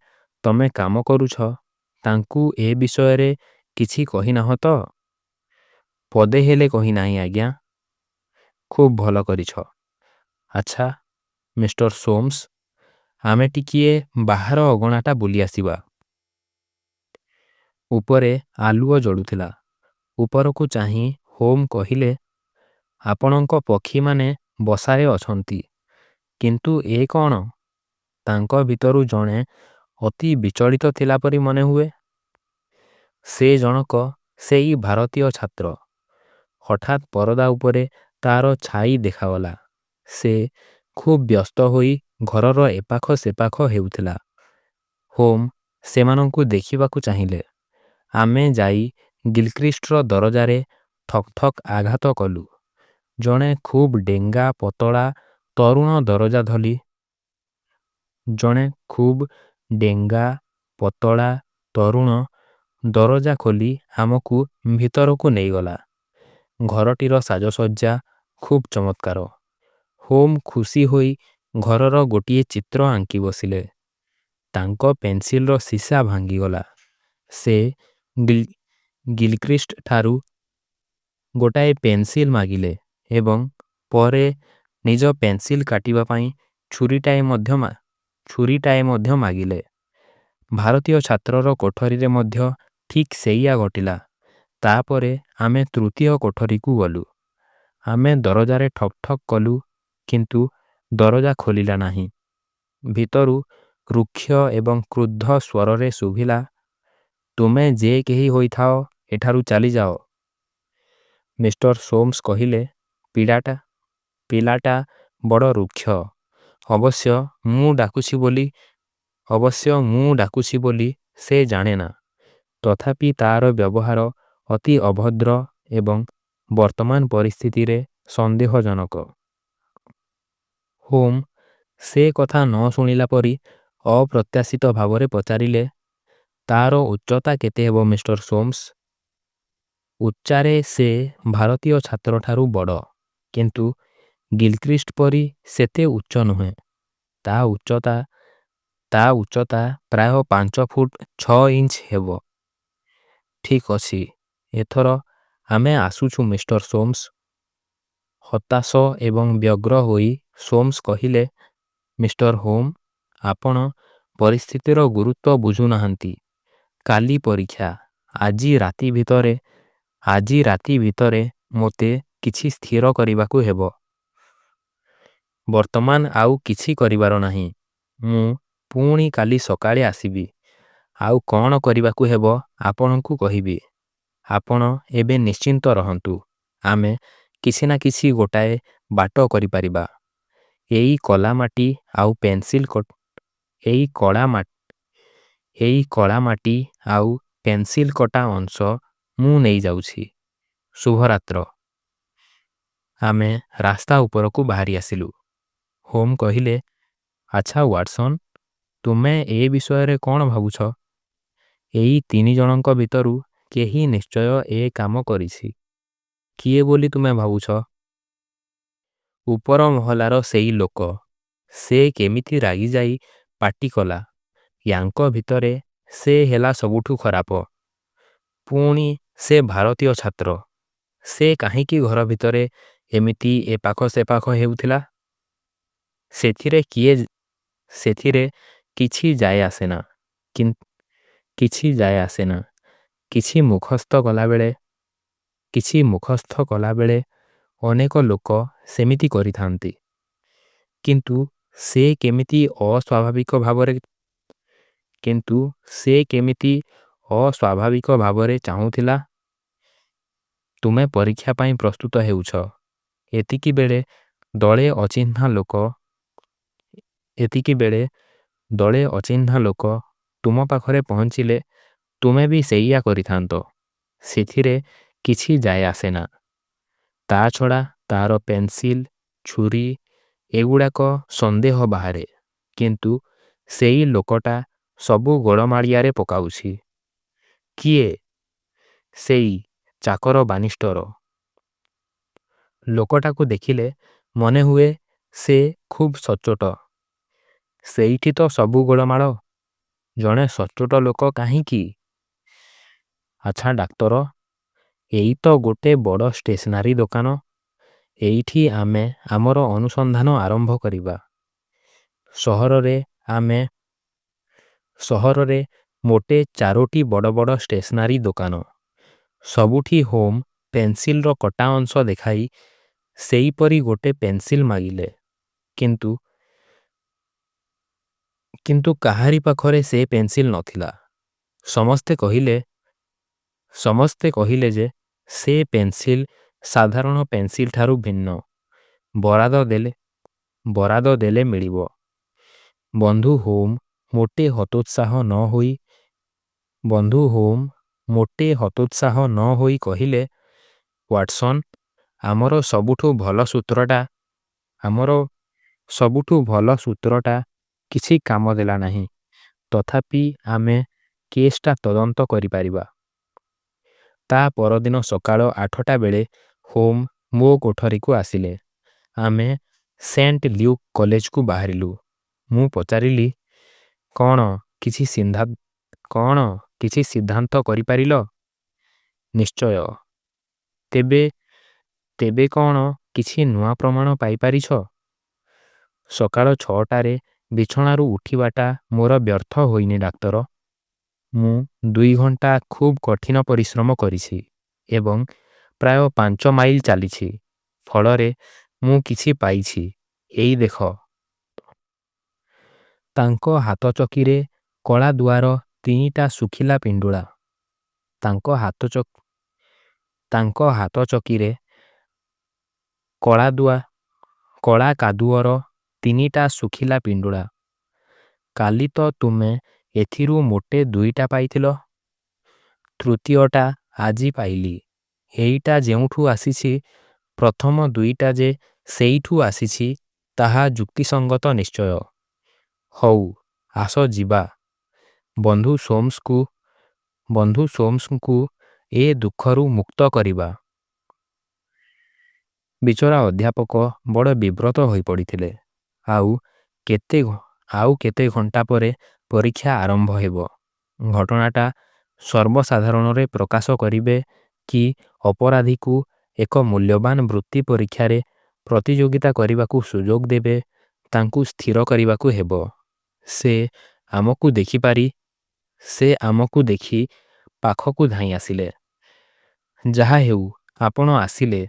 ତମେ କାମ କରୁଛ, ତାଙ୍କୁ ଏ ବିଷୟରେ କିଛି କହିନାହଁ ତ? ପଦେ ହେଲେ କହିନାହିଁ ଆଜ୍ଞା। ଖୁବ୍ ଭଲ କରିଛ। ଆଚ୍ଛା, ମିଷ୍ଟର ସୋମ୍ସ, ଆମେ ଟିକିଏ ବାହାର ଅଗଣାଟା ବୁଲି ଆସିବା। ଉପରେ ଆଲୁଅ ଜଳୁଥିଲା। ଉପରକୁ ଚାହିଁ ହୋମ୍ କହିଲେ, ଆପଣଙ୍କ ପକ୍ଷୀମାନେ ବସାରେ ଅଛନ୍ତି। କିନ୍ତୁ ଏ କ'ଣ? ତାଙ୍କ ଭିତରୁ ଜଣେ ଅତି ବିଚଳିତ ଥିଲା ପରି ମନେହୁଏ। ସେ ଜଣକ ସେଇ ଭାରତୀୟ ଛାତ୍ର। ହଠାତ୍ ପରଦା ଉପରେ ତା'ର ଛାଇ ଦେଖାଗଲା। ସେ ଖୁବ୍ ବ୍ୟସ୍ତ ହୋଇ ଘରର ଏପାଖ ସେପାଖ ହେଉଥିଲା। ହୋମ୍ ସେମାନଙ୍କୁ ଦେଖିବାକୁ ଚାହିଁଲେ। ଆମେ ଯାଇ ଗିଲକ୍ରିଷ୍ଟର ଦରଜାରେ ଠକ୍ ଠକ୍ ଆଘାତ କଲୁ। ଜଣେ ଖୁବ୍ ଡେଙ୍ଗା ପତଳା ତରୁଣ ଦରଜା ଖୋଲି ଆମକୁ ଭିତରକୁ ନେଇଗଲା। ଘରଟିର ସାଜସଜ୍ଜା ଖୁବ୍ ଚମତ୍କାର। ହୋମ୍ ଖୁସି ହୋଇ ଘରର ଗୋଟିଏ ଚିତ୍ର ଆଙ୍କି ବସିଲେ। ତାଙ୍କ ପେନ୍ସିଲର ସୀସା ଭାଙ୍ଗିଗଲା। ସେ ଗିଲକ୍ରିଷ୍ଟଠାରୁ ଗୋଟାଏ ପେନ୍ସିଲ ମାଗିଲେ ଏବଂ ପରେ ନିଜ ପେନ୍ସିଲ କାଟିବା ପାଇଁ ଛୁରୀଟାଏ ମଧ୍ୟ ମାଗିଲେ। ଭାରତୀୟ ଛାତ୍ରର କୋଠରିରେ ମଧ୍ୟ ଠିକ୍ ସେଇଆ ଘଟିଲା। ତାପରେ ଆମେ ତୃତୀୟ କୋଠରିକୁ ଗଲୁ। ଆମେ ଦରଜାରେ ଠକ୍ ଠକ୍ କଲୁ, କିନ୍ତୁ ଦରଜା ଖୋଲିଲା ନାହିଁ। ଭିତରୁ ରୁକ୍ଷ ଏବଂ କ୍ରୁଦ୍ଧ ସ୍ୱରରେ ଶୁଭିଲା, ତୁମେ ଯେ କେହି ହୋଇଥାଅ, ଏଠାରୁ ଚାଲିଯାଅ। ମିଷ୍ଟର ସୋମ୍ସ କହିଲେ, ପିଲାଟା ବଡ଼ ରୁକ୍ଷ। ଅବଶ୍ୟ ମୁଁ ଡାକୁଛି ବୋଲି ସେ ଜାଣେନା। ତଥାପି ତା'ର ବ୍ୟବହାର ଅତି ଅଭଦ୍ର ଏବଂ ବର୍ତ୍ତମାନ ପରିସ୍ଥିତିରେ ସନ୍ଦେହଜନକ। ହୋମ୍ ସେ କଥା ନ ଶୁଣିଲା ପରି ଅପ୍ରତ୍ୟାଶିତ ଭାବରେ ପଚାରିଲେ, ତା'ର ଉଚ୍ଚତା କେତେ ହେବ ମିଷ୍ଟର ସୋମ୍ସ? ଉଚ୍ଚାରେ ସେ ଭାରତୀୟ ଛାତ୍ରଠାରୁ ବଡ଼, କିନ୍ତୁ ଗିଲକ୍ରିଷ୍ଟ ପରି ସେତେ ଉଚ୍ଚ ନୁହେଁ। ତା' ଉଚ୍ଚତା ତା ଉଚ୍ଚତା ପ୍ରାୟ 5 ଫୁଟ 6 ଇଞ୍ଚ ହେବ। ଠିକ୍ ଅଛି, ଏଥର ଆମେ ଆସୁଛୁ ମିଷ୍ଟର ସୋମ୍ସ। ହତାଶ ଏବଂ ବ୍ୟଗ୍ର ହୋଇ ସୋମ୍ସ କହିଲେ, ମିଷ୍ଟର ହୋମ୍, ଆପଣ ପରିସ୍ଥିତିର ଗୁରୁତ୍ୱ ବୁଝୁନାହାନ୍ତି। କାଲି ପରୀକ୍ଷା। ଆଜି ରାତି ଭିତରେ ମୋତେ କିଛି ସ୍ଥିର କରିବାକୁ ହେବ। ବର୍ତ୍ତମାନ ଆଉ କିଛି କରିବାର ନାହିଁ। ମୁଁ ପୁଣି କାଲି ସକାଳେ ଆସିବି। ଆଉ କ'ଣ କରିବାକୁ ହେବ ଆପଣଙ୍କୁ କହିବି। ଆପଣ ଏବେ ନିଶ୍ଚିନ୍ତ ରହନ୍ତୁ। ଆମେ କିଛି ନା କିଛି ଗୋଟାଏ ବାଟ କରିପାରିବା। ଏଇ କଳା ମାଟି ଆଉ ପେନ୍ସିଲ କଟା ଅଂଶ ମୁଁ ନେଇଯାଉଛି। ଶୁଭରାତ୍ର। ଆମେ ରାସ୍ତା ଉପରକୁ ବାହାରି ଆସିଲୁ। ହୋମ୍ କହିଲେ, ଆଚ୍ଛା ୱାଟସନ୍, ତୁମେ ଏ ବିଷୟରେ କ'ଣ ଭାବୁଛ? ଏଇ 3 ଜଣଙ୍କ ଭିତରୁ କେହି ନିଶ୍ଚୟ ଏ କାମ କରିଛି। କିଏ ବୋଲି ତୁମେ ଭାବୁଛ? ଉପର ମହଲାର ସେଇ ଲୋକ। ସେ କେମିତି ରାଗିଯାଇ ପାଟି କଲା, ୟାଙ୍କ ଭିତରେ ସେ ହେଲା ସବୁଠୁ ଖରାପ। ପୁଣି ସେ ଭାରତୀୟ ଛାତ୍ର। ସେ କାହିଁକି ଘର ଭିତରେ ଏମିତି ଏପାଖ ସେପାଖ ହେଉଥିଲା? ସେଥିରେ କିଛି ଯାଏ ଆସେନା। କିଛି ମୁଖସ୍ଥ କଲାବେଳେ ଅନେକ ଲୋକ ସେମିତି କରିଥାନ୍ତି। କିନ୍ତୁ ସେ କେମିତି ଅସ୍ୱାଭାବିକ ଭାବରେ ଚାହୁଁଥିଲା। ତୁମେ ପରୀକ୍ଷା ପାଇଁ ପ୍ରସ୍ତୁତ ହେଉଛ। ଏତିକିବେଳେ ଦଳେ ଅଚିହ୍ନା ଲୋକ ତୁମ ପାଖରେ ପହଞ୍ଚିଲେ ତୁମେ ବି ସେଇଆ କରିଥାନ୍ତ। ସେଥିରେ କିଛି ଯାଏ ଆସେନା। ତା ଛଡ଼ା ତାର ପେନ୍ସିଲ, ଛୁରୀ ଏଗୁଡ଼ାକ ସନ୍ଦେହ ବାହାରେ। କିନ୍ତୁ ସେଇ ଲୋକଟା ସବୁ ଗୋଳମାଳିଆରେ ପକାଉଛି। କିଏ? ସେଇ ଚାକର ବାନିଷ୍ଟର। ଲୋକଟାକୁ ଦେଖିଲେ ମନେହୁଏ ସେ ଖୁବ୍ ସଚ୍ଚୋଟ। ସେଇଠି ତ ସବୁ ଗୋଳମାଳ। ଜଣେ ସଚ୍ଚୋଟ ଲୋକ କାହିଁକି? ଆଚ୍ଛା ଡାକ୍ତର, ଏଇ ତ ଗୋଟେ ବଡ଼ ଷ୍ଟେସନାରୀ ଦୋକାନ। ଏଇଠି ଆମେ ଆମର ଅନୁସନ୍ଧାନ ଆରମ୍ଭ କରିବା। ସହରରେ ମୋଟେ 4ଟି ବଡ଼ ବଡ଼ ଷ୍ଟେସନାରୀ ଦୋକାନ। ସବୁଠି ହୋମ୍ ପେନ୍ସିଲର କଟା ଅଂଶ ଦେଖାଇ ସେଇପରି ଗୋଟେ ପେନ୍ସିଲ ମାଗିଲେ। କିନ୍ତୁ କାହାରି ପାଖରେ ସେ ପେନ୍ସିଲ ନଥିଲା। ସମସ୍ତେ କହିଲେ ଯେ ସେ ପେନ୍ସିଲ ସାଧାରଣ ପେନ୍ସିଲ ଠାରୁ ଭିନ୍ନ। ବରାଦ ଦେଲେ ମିଳିବ। ବନ୍ଧୁ ହୋମ୍ ମୋଟେ ହତୋତ୍ସାହ ନ ହୋଇ କହିଲେ, ୱାଟସନ୍, ଆମର ସବୁଠୁ ଭଲ ସୂତ୍ରଟା କିଛି କାମ ଦେଲା ନାହିଁ। ତଥାପି ଆମେ କେସ୍ଟା ତଦନ୍ତ କରିପାରିବା। ତା ପରଦିନ ସକାଳ 8ଟା ବେଳେ ହୋମ୍ ମୋ କୋଠରୀକୁ ଆସିଲେ। ଆମେ ସେଣ୍ଟ ଲ୍ୟୁକ୍ କଲେଜକୁ ବାହାରିଲୁ। ମୁଁ ପଚାରିଲି, କ'ଣ କିଛି ସିଦ୍ଧାନ୍ତ କରିପାରିଲ? ନିଶ୍ଚୟ। ତେବେ କ'ଣ କିଛି ନୂଆ ପ୍ରମାଣ ପାଇପାରିଛ? ସକାଳ 6ଟାରେ ବିଛଣାରୁ ଉଠିବାଟା ମୋର ବ୍ୟର୍ଥ ହୋଇନି ଡାକ୍ତର। ମୁଁ 2 ଘଣ୍ଟା ଖୁବ୍ କଠିନ ପରିଶ୍ରମ କରିଛି ଏବଂ ପ୍ରାୟ 5 ମାଇଲ ଚାଲିଛି। ଫଳରେ ମୁଁ କିଛି ପାଇଛି। ଏଇ ଦେଖ। ତାଙ୍କ ହାତଚକିରେ କଳା ଦୁଆର 3ଟା ଶୁଖିଲା ପିଣ୍ଡୁଳା। କଳା କାଦୁଅର 3ଟା ଶୁଖିଲା ପିଣ୍ଡୁଳା। କାଲି ତ ତୁମେ ଏଥିରୁ ମୋଟେ 2ଟା ପାଇଥିଲ। ତୃତୀୟଟା ଆଜି ପାଇଲି। ଏଇଟା ଯେଉଁଠୁ ଆସିଛି, ପ୍ରଥମ 2ଟା ଯେ ସେଇଠୁ ଆସିଛି ତାହା ଯୁକ୍ତିସଙ୍ଗତ ନିଶ୍ଚୟ। ହଉ, ଆସ ଯିବା। ବନ୍ଧୁ ସୋମ୍ସଙ୍କୁ ଏ ଦୁଃଖରୁ ମୁକ୍ତ କରିବା। ବିଚରା ଅଧ୍ୟାପକ ବଡ଼ ବିବ୍ରତ ହୋଇପଡ଼ିଥିଲେ। ଆଉ କେତେ ଘଣ୍ଟା ପରେ ପରୀକ୍ଷା ଆରମ୍ଭ ହେବ। ଘଟଣାଟା ସର୍ବସାଧାରଣରେ ପ୍ରକାଶ କରିବେ କି ଅପରାଧୀକୁ ଏକ ମୂଲ୍ୟବାନ ବୃତ୍ତି ପରୀକ୍ଷାରେ ପ୍ରତିଯୋଗିତା କରିବାକୁ ସୁଯୋଗ ଦେବେ, ତାଙ୍କୁ ସ୍ଥିର କରିବାକୁ ହେବ। ସେ ଆମକୁ ଦେଖିପାରି ସେ ଆମକୁ ଦେଖି ପାଖକୁ ଧାଇଁ ଆସିଲେ। ଯାହା ହେଉ ଆପଣ ଆସିଲେ।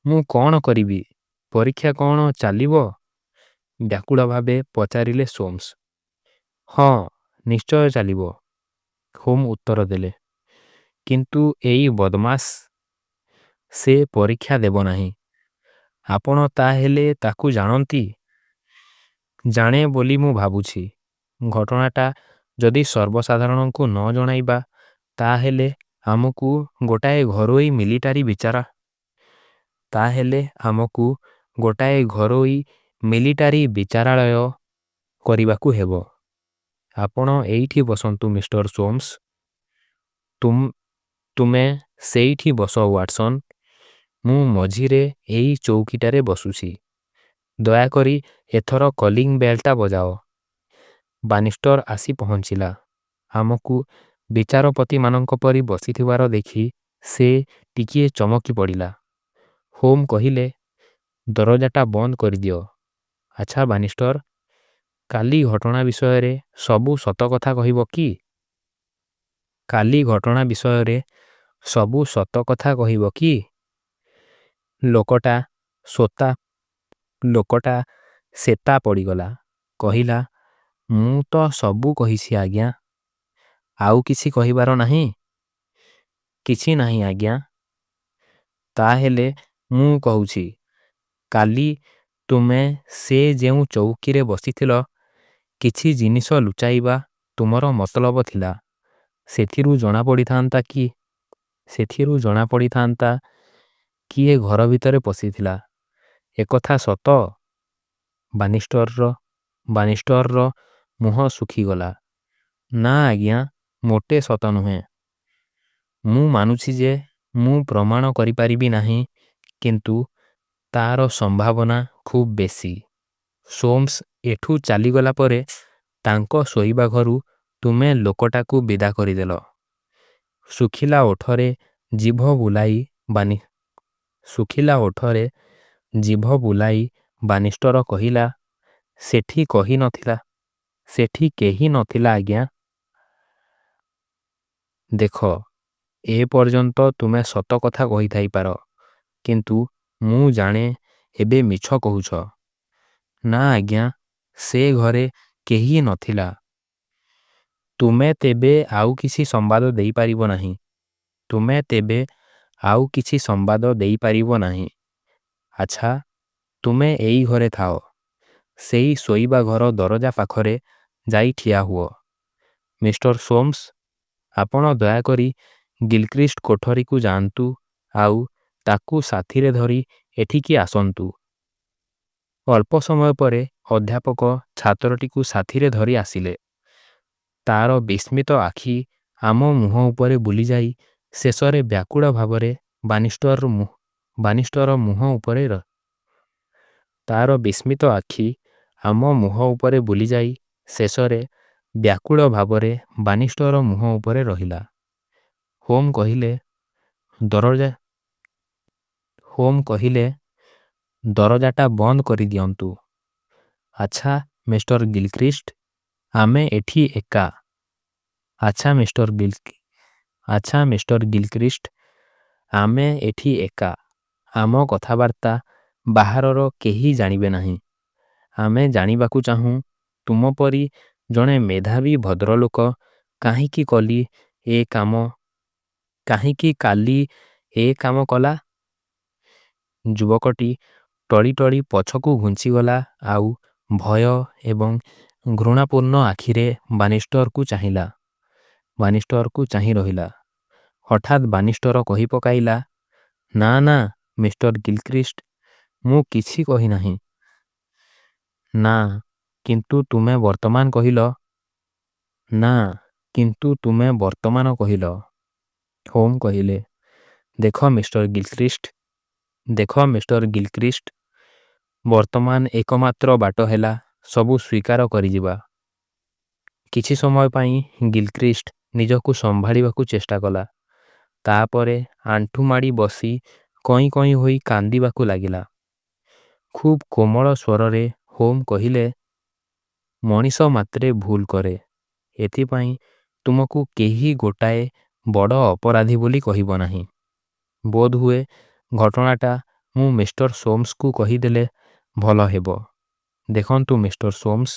ମୁଁ କ'ଣ କରିବି? ପରୀକ୍ଷା କ'ଣ ଚାଲିବ? ବ୍ୟାକୁଳ ଭାବେ ପଚାରିଲେ ସୋମ୍ସ। ହଁ, ନିଶ୍ଚୟ ଚାଲିବ, ହୋମ୍ ଉତ୍ତର ଦେଲେ। କିନ୍ତୁ ଏଇ ବଦମାସ, ସେ ପରୀକ୍ଷା ଦେବ ନାହିଁ। ଆପଣ ତାହେଲେ ତାକୁ ଜାଣନ୍ତି? ଜାଣେ ବୋଲି ମୁଁ ଭାବୁଛି। ଘଟଣାଟା ଯଦି ସର୍ବସାଧାରଣଙ୍କୁ ନ ଜଣାଇବା, ତାହେଲେ ଆମକୁ ଗୋଟାଏ ଘରୋଇ ବିଚାରାଳୟ କରିବାକୁ ହେବ। ଆପଣ ଏଇଠି ବସନ୍ତୁ ମିଷ୍ଟର ସୋମ୍ସ। ତୁମେ ସେଇଠି ବସ ୱାଟସନ୍। ମୁଁ ମଝିରେ ଏଇ ଚୌକିଟାରେ ବସୁଛି। ଦୟାକରି ଏଥର କଲିଂ ବେଲ୍ଟା ବଜାଅ। ବାନିଷ୍ଟର ଆସି ପହଞ୍ଚିଲା। ଆମକୁ ବିଚାରପତିମାନଙ୍କ ପରି ବସିଥିବାର ଦେଖି ସେ ଟିକିଏ ଚମକି ପଡ଼ିଲା। ହୋମ୍ କହିଲେ, ଦରଜାଟା ବନ୍ଦ କରିଦିଅ। ଆଚ୍ଛା ବାନିଷ୍ଟର, କାଲି ଘଟଣା ବିଷୟରେ ସବୁ ସତ କଥା କହିବ କି? କାଲି ଘଟଣା ବିଷୟରେ ସବୁ ସତ କଥା କହିବ କି? ଲୋକଟା ସେତା ପଡ଼ିଗଲା। କହିଲା, ମୁଁ ତ ସବୁ କହିଛି ଆଜ୍ଞା। ଆଉ କିଛି କହିବାର ନାହିଁ? କିଛି ନାହିଁ ଆଜ୍ଞା। ତାହେଲେ ମୁଁ କହୁଛି, କାଲି ତୁମେ ସେ ଯେଉଁ ଚୌକିରେ ବସିଥିଲ, କିଛି ଜିନିଷ ଲୁଚାଇବା ତୁମର ମତଲବ ଥିଲା। ସେଥିରୁ ଜଣାପଡ଼ିଥାନ୍ତା କିଏ ଘର ଭିତରେ ପଶିଥିଲା। ଏକଥା ସତ? ବାନିଷ୍ଟରର ମୁହଁ ଶୁଖିଗଲା। ନା ଆଜ୍ଞା, ମୋଟେ ସତ ନୁହେଁ। ମୁଁ ମାନୁଛି ଯେ ମୁଁ ପ୍ରମାଣ କରିପାରିବି ନାହିଁ, କିନ୍ତୁ ତା'ର ସମ୍ଭାବନା ଖୁବ୍ ବେଶୀ। ସୋମ୍ସ ଏଠୁ ଚାଲିଗଲା ପରେ ତାଙ୍କ ଶୋଇବା ଘରୁ ତୁମେ ଲୋକଟାକୁ ବିଦା କରିଦେଲ। ଶୁଖିଲା ଓଠରେ ଜିଭ ବୁଲାଇ ବାନିଷ୍ଟର କହିଲା, ସେଠି କେହି ନଥିଲା ଆଜ୍ଞା। ଦେଖ, ଏ ପର୍ଯ୍ୟନ୍ତ ତୁମେ ସତ କଥା କହିଥାଇପାର, କିନ୍ତୁ ମୁଁ ଜାଣେ ଏବେ ମିଛ କହୁଛ। ନା ଆଜ୍ଞା, ସେ ଘରେ କେହି ନଥିଲା। ତୁମେ ତେବେ ଆଉ କିଛି ସମ୍ବାଦ ଦେଇପାରିବ ନାହିଁ। ଆଚ୍ଛା, ତୁମେ ଏଇ ଘରେ ଥାଅ। ସେଇ ଶୋଇବା ଘର ଦରଜା ପାଖରେ ଯାଇ ଠିଆ ହୁଅ। ମିଷ୍ଟର ସୋମ୍ସ, ଆପଣ ଦୟାକରି ଗିଲକ୍ରିଷ୍ଟ କୋଠରୀକୁ ଯାଆନ୍ତୁ ଆଉ ତାକୁ ସାଥିରେ ଧରି ଏଠିକି ଆସନ୍ତୁ। ଅଳ୍ପ ସମୟ ପରେ ଅଧ୍ୟାପକ ଛାତ୍ରଟିକୁ ସାଥିରେ ଧରି ଆସିଲେ। ତା'ର ବିସ୍ମିତ ଆଖି ଆମ ମୁହଁ ଉପରେ ବୁଲିଯାଇ ଶେଷରେ ବ୍ୟାକୁଳ ଭାବରେ ବାନିଷ୍ଟର ମୁହଁ ଉପରେ ରହିଲା। ହୋମ୍ କହିଲେ, ଦରଜାଟା ବନ୍ଦ କରିଦିଅନ୍ତୁ। ଆଚ୍ଛା ମିଷ୍ଟର ଗିଲକ୍ରିଷ୍ଟ, ଆମେ ଏଠି ଏକା। ଆମ କଥାବାର୍ତ୍ତା ବାହାରର କେହି ଜାଣିବେ ନାହିଁ। ଆମେ ଜାଣିବାକୁ ଚାହୁଁ, ତୁମ ପରି ଜଣେ ମେଧାବୀ ଭଦ୍ରଲୋକ କାହିଁକି କାଲି ଏ କାମ କଲା? ଯୁବକଟି ଟଳି ଟଳି ପଛକୁ ଘୁଞ୍ଚିଗଲା ଆଉ ଭୟ ଏବଂ ଘୃଣାପୂର୍ଣ୍ଣ ଆଖିରେ ବାନିଷ୍ଟରକୁ ଚାହିଁ ରହିଲା। ହଠାତ୍ ବାନିଷ୍ଟର କହି ପକାଇଲା, ନା ମିଷ୍ଟର ଗିଲକ୍ରିଷ୍ଟ, ମୁଁ କିଛି କହିନାହିଁ। ନା, କିନ୍ତୁ ତୁମେ ବର୍ତ୍ତମାନ କହିଲ। ହୋମ୍ କହିଲେ, ଦେଖ ମିଷ୍ଟର ଗିଲକ୍ରିଷ୍ଟ, ବର୍ତ୍ତମାନ ଏକମାତ୍ର ବାଟ ହେଲା ସବୁ ସ୍ୱୀକାର କରିଯିବା। କିଛି ସମୟ ପାଇଁ ଗିଲକ୍ରିଷ୍ଟ ନିଜକୁ ସମ୍ଭାଳିବାକୁ ଚେଷ୍ଟା କଲା। ତାପରେ ଆଣ୍ଠୁ ମାଡ଼ି ବସି କଇଁ କଇଁ ହୋଇ କାନ୍ଦିବାକୁ ଲାଗିଲା। ଖୁବ୍ କୋମଳ ସ୍ୱରରେ ହୋମ୍ କହିଲେ, ମଣିଷ ମାତ୍ରେ ଭୁଲ କରେ। ଏଥିପାଇଁ ତୁମକୁ କେହି ଗୋଟାଏ ବଡ଼ ଅପରାଧୀ ବୋଲି କହିବ ନାହିଁ। ବୋଧହୁଏ ଘଟଣାଟା ମୁଁ ମିଷ୍ଟର ସୋମ୍ସକୁ କହିଦେଲେ ଭଲ ହେବ। ଦେଖନ୍ତୁ ମିଷ୍ଟର ସୋମ୍ସ,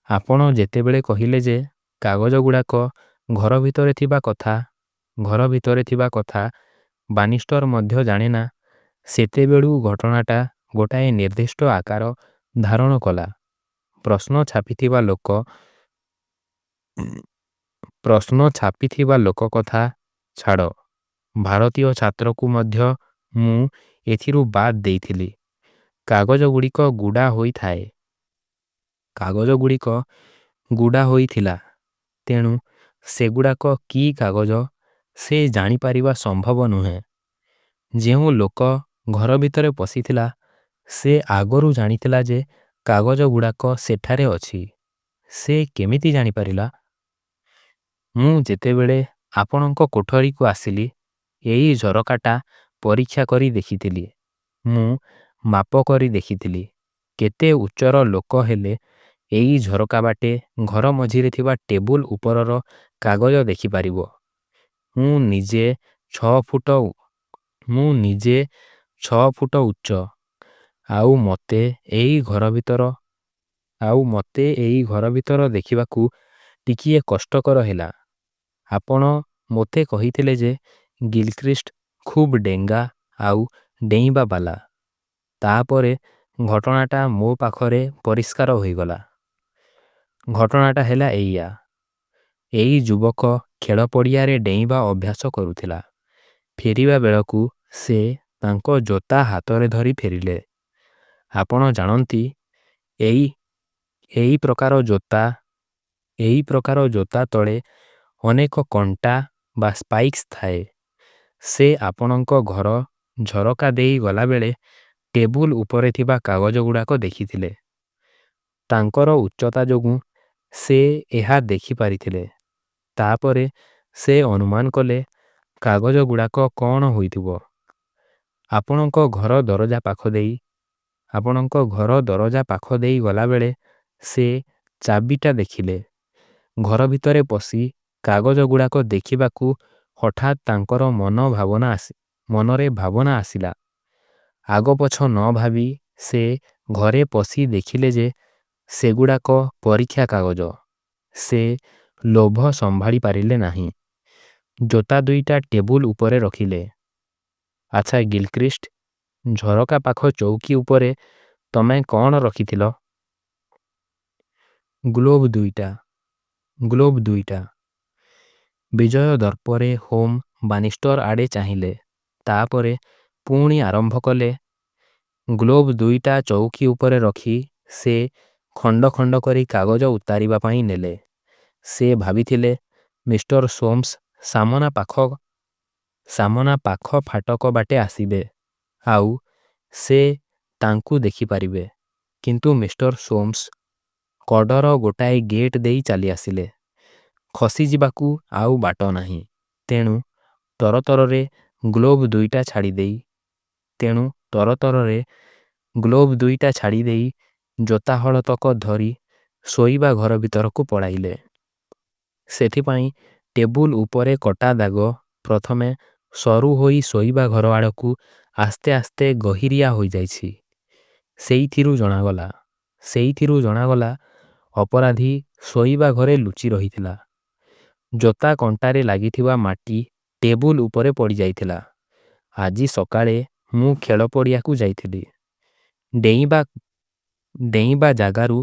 ଆପଣ ଯେତେବେଳେ କହିଲେ ଯେ କାଗଜ ଗୁଡ଼ାକ ଘର ଭିତରେ ଥିବା କଥା ବାନିଷ୍ଟର ମଧ୍ୟ ଜାଣେନା, ସେତେବେଳୁ ଘଟଣାଟା ଗୋଟାଏ ନିର୍ଦ୍ଦିଷ୍ଟ ଆକାର ଧାରଣ କଲା। ପ୍ରଶ୍ନ ଛାପିଥିବା ଲୋକ କଥା ଛାଡ଼, ଭାରତୀୟ ଛାତ୍ରକୁ ମଧ୍ୟ ମୁଁ ଏଥିରୁ ବାଦ୍ ଦେଇଥିଲି। କାଗଜ ଗୁଡ଼ିକ ଗୁଡ଼ା ହୋଇଥିଲା, ତେଣୁ ସେଗୁଡ଼ାକ କି କାଗଜ ସେ ଜାଣିପାରିବା ସମ୍ଭବ ନୁହେଁ। ଯେଉଁ ଲୋକ ଘର ଭିତରେ ପଶିଥିଲା ସେ ଆଗରୁ ଜାଣିଥିଲା ଯେ କାଗଜ ଗୁଡ଼ାକ ସେଠାରେ ଅଛି। ସେ କେମିତି ଜାଣିପାରିଲା? ମୁଁ ଯେତେବେଳେ ଆପଣଙ୍କ କୋଠରୀକୁ ଆସିଲି, ଏଇ ଝରକାଟା ପରୀକ୍ଷା କରି ଦେଖିଥିଲି। ମୁଁ ମାପ କରି ଦେଖିଥିଲି କେତେ ଉଚ୍ଚର ଲୋକ ହେଲେ ଏଇ ଝରକା ବାଟେ ଘର ମଝିରେ ଥିବା ଟେବୁଲ ଉପରର କାଗଜ ଦେଖିପାରିବ। ମୁଁ ନିଜେ 6 ଫୁଟ ଉଚ୍ଚ, ଆଉ ମୋତେ ଏଇ ଘର ଭିତର ଦେଖିବାକୁ ଟିକିଏ କଷ୍ଟକର ହେଲା। ଆପଣ ମୋତେ କହିଥିଲେ ଯେ ଗିଲକ୍ରିଷ୍ଟ ଖୁବ୍ ଡେଙ୍ଗା ଆଉ ଡେଇଁବା ବାଲା। ତାପରେ ଘଟଣାଟା ମୋ ପାଖରେ ପରିଷ୍କାର ହୋଇଗଲା। ଘଟଣାଟା ହେଲା ଏଇଆ, ଏଇ ଯୁବକ ଖେଳ ପଡ଼ିଆରେ ଡେଇଁବା ଅଭ୍ୟାସ କରୁଥିଲା। ଫେରିବା ବେଳକୁ ସେ ତାଙ୍କ ଜୋତା ହାତରେ ଧରି ଫେରିଲେ। ଆପଣ ଜାଣନ୍ତି, ଏଇ ପ୍ରକାର ଜୋତା ତଳେ ଅନେକ କଣ୍ଟା ବା ସ୍ପାଇକ୍ସ ଥାଏ। ସେ ଆପଣଙ୍କ ଘର ଝରକା ଦେଇ ଗଲାବେଳେ ଟେବୁଲ ଉପରେ ଥିବା କାଗଜ ଗୁଡ଼ାକ ଦେଖିଥିଲେ। ତାଙ୍କର ଉଚ୍ଚତା ଯୋଗୁଁ ସେ ଏହା ଦେଖିପାରିଥିଲେ। ତାପରେ ସେ ଅନୁମାନ କଲେ କାଗଜ ଗୁଡ଼ାକ କ'ଣ ହୋଇଥିବ। ଆପଣଙ୍କ ଘର ଦରଜା ପାଖ ଦେଇ ଗଲାବେଳେ ସେ ଚାବିଟା ଦେଖିଲେ। ଘର ଭିତରେ ପଶି କାଗଜ ଗୁଡ଼ାକ ଦେଖିବାକୁ ହଠାତ୍ ତାଙ୍କର ମନରେ ଭାବନା ଆସିଲା। ଆଗପଛ ନ ଭାବି ସେ ଘରେ ପଶି ଦେଖିଲେ ଯେ ସେଗୁଡ଼ାକ ପରୀକ୍ଷା କାଗଜ। ସେ ଲୋଭ ସମ୍ଭାଳି ପାରିଲେ ନାହିଁ। ଜୋତା ଦୁଇଟା ଟେବୁଲ ଉପରେ ରଖିଲେ। ଆଚ୍ଛା ଗିଲକ୍ରିଷ୍ଟ, ଝରକା ପାଖ ଚୌକି ଉପରେ ତମେ କ'ଣ ରଖିଥିଲ? ଗ୍ଲୋଭ୍ ଦୁଇଟା। ବିଜୟ ଦର୍ପରେ ହୋମ୍ ବାନିଷ୍ଟର ଆଡ଼େ ଚାହିଁଲେ। ତାପରେ ପୁଣି ଆରମ୍ଭ କଲେ, ଗ୍ଲୋଭ୍ ଦୁଇଟା ଚୌକି ଉପରେ ରଖି ସେ ଖଣ୍ଡ ଖଣ୍ଡ କରି କାଗଜ ଉତାରିବା ପାଇଁ ନେଲେ। ସେ ଭାବିଥିଲେ ମିଷ୍ଟର ସୋମ୍ସ ସାମନା ପାଖ ଫାଟକ ବାଟେ ଆସିବେ, ଆଉ ସେ ତାଙ୍କୁ ଦେଖିପାରିବେ। କିନ୍ତୁ ମିଷ୍ଟର ସୋମ୍ସ କଡ଼ର ଗୋଟାଏ ଗେଟ୍ ଦେଇ ଚାଲିଆସିଲେ। ଖସିଯିବାକୁ ଆଉ ବାଟ ନାହିଁ। ତେଣୁ ତରତରରେ ଗ୍ଲୋଭ୍ ଦୁଇଟା ଛାଡ଼ିଦେଇ ଜୋତା ହଳତକ ଧରି ଶୋଇବା ଘର ଭିତରକୁ ପଳାଇଲେ। ସେଥିପାଇଁ ଟେବୁଲ ଉପରେ କଟା ଦାଗ ପ୍ରଥମେ ସରୁ ହୋଇ ଶୋଇବା ଘର ଆଡ଼କୁ ଆସ୍ତେ ଆସ୍ତେ ଗହିରିଆ ହୋଇଯାଇଛି। ସେଇଥିରୁ ଜଣାଗଲା ଅପରାଧୀ ଶୋଇବା ଘରେ ଲୁଚି ରହିଥିଲା। ଜୋତା କଣ୍ଟାରେ ଲାଗିଥିବା ମାଟି ଟେବୁଲ ଉପରେ ପଡ଼ିଯାଇଥିଲା। ଆଜି ସକାଳେ ମୁଁ ଖେଳ ପଡ଼ିଆକୁ ଯାଇଥିଲି। ଡେଇଁବା ଜାଗାରୁ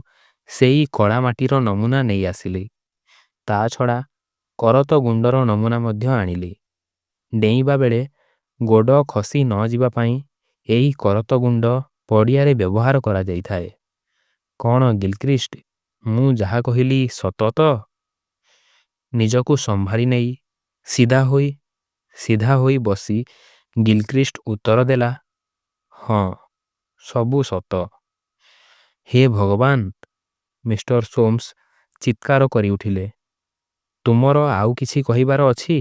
ସେଇ କଳା ମାଟିର ନମୁନା ନେଇ ଆସିଲି। ତା ଛଡ଼ା କରତ ଗୁଣ୍ଡର ନମୁନା ମଧ୍ୟ ଆଣିଲି। ଡେଇଁବା ବେଳେ ଗୋଡ଼ ଖସି ନ ଯିବା ପାଇଁ ଏଇ କରତ ଗୁଣ୍ଡ ପଡ଼ିଆରେ ବ୍ୟବହାର କରାଯାଇଥାଏ। କ'ଣ ଗିଲକ୍ରିଷ୍ଟ, ମୁଁ ଯାହା କହିଲି ସତ ତ? ନିଜକୁ ସମ୍ଭାଳି ନେଇ ସିଧା ହୋଇ ବସି ଗିଲକ୍ରିଷ୍ଟ ଉତ୍ତର ଦେଲା, ହଁ, ସବୁ ସତ। ହେ ଭଗବାନ, ମିଷ୍ଟର ସୋମ୍ସ ଚିତ୍କାର କରି ଉଠିଲେ। ତୁମର ଆଉ କିଛି କହିବାର ଅଛି?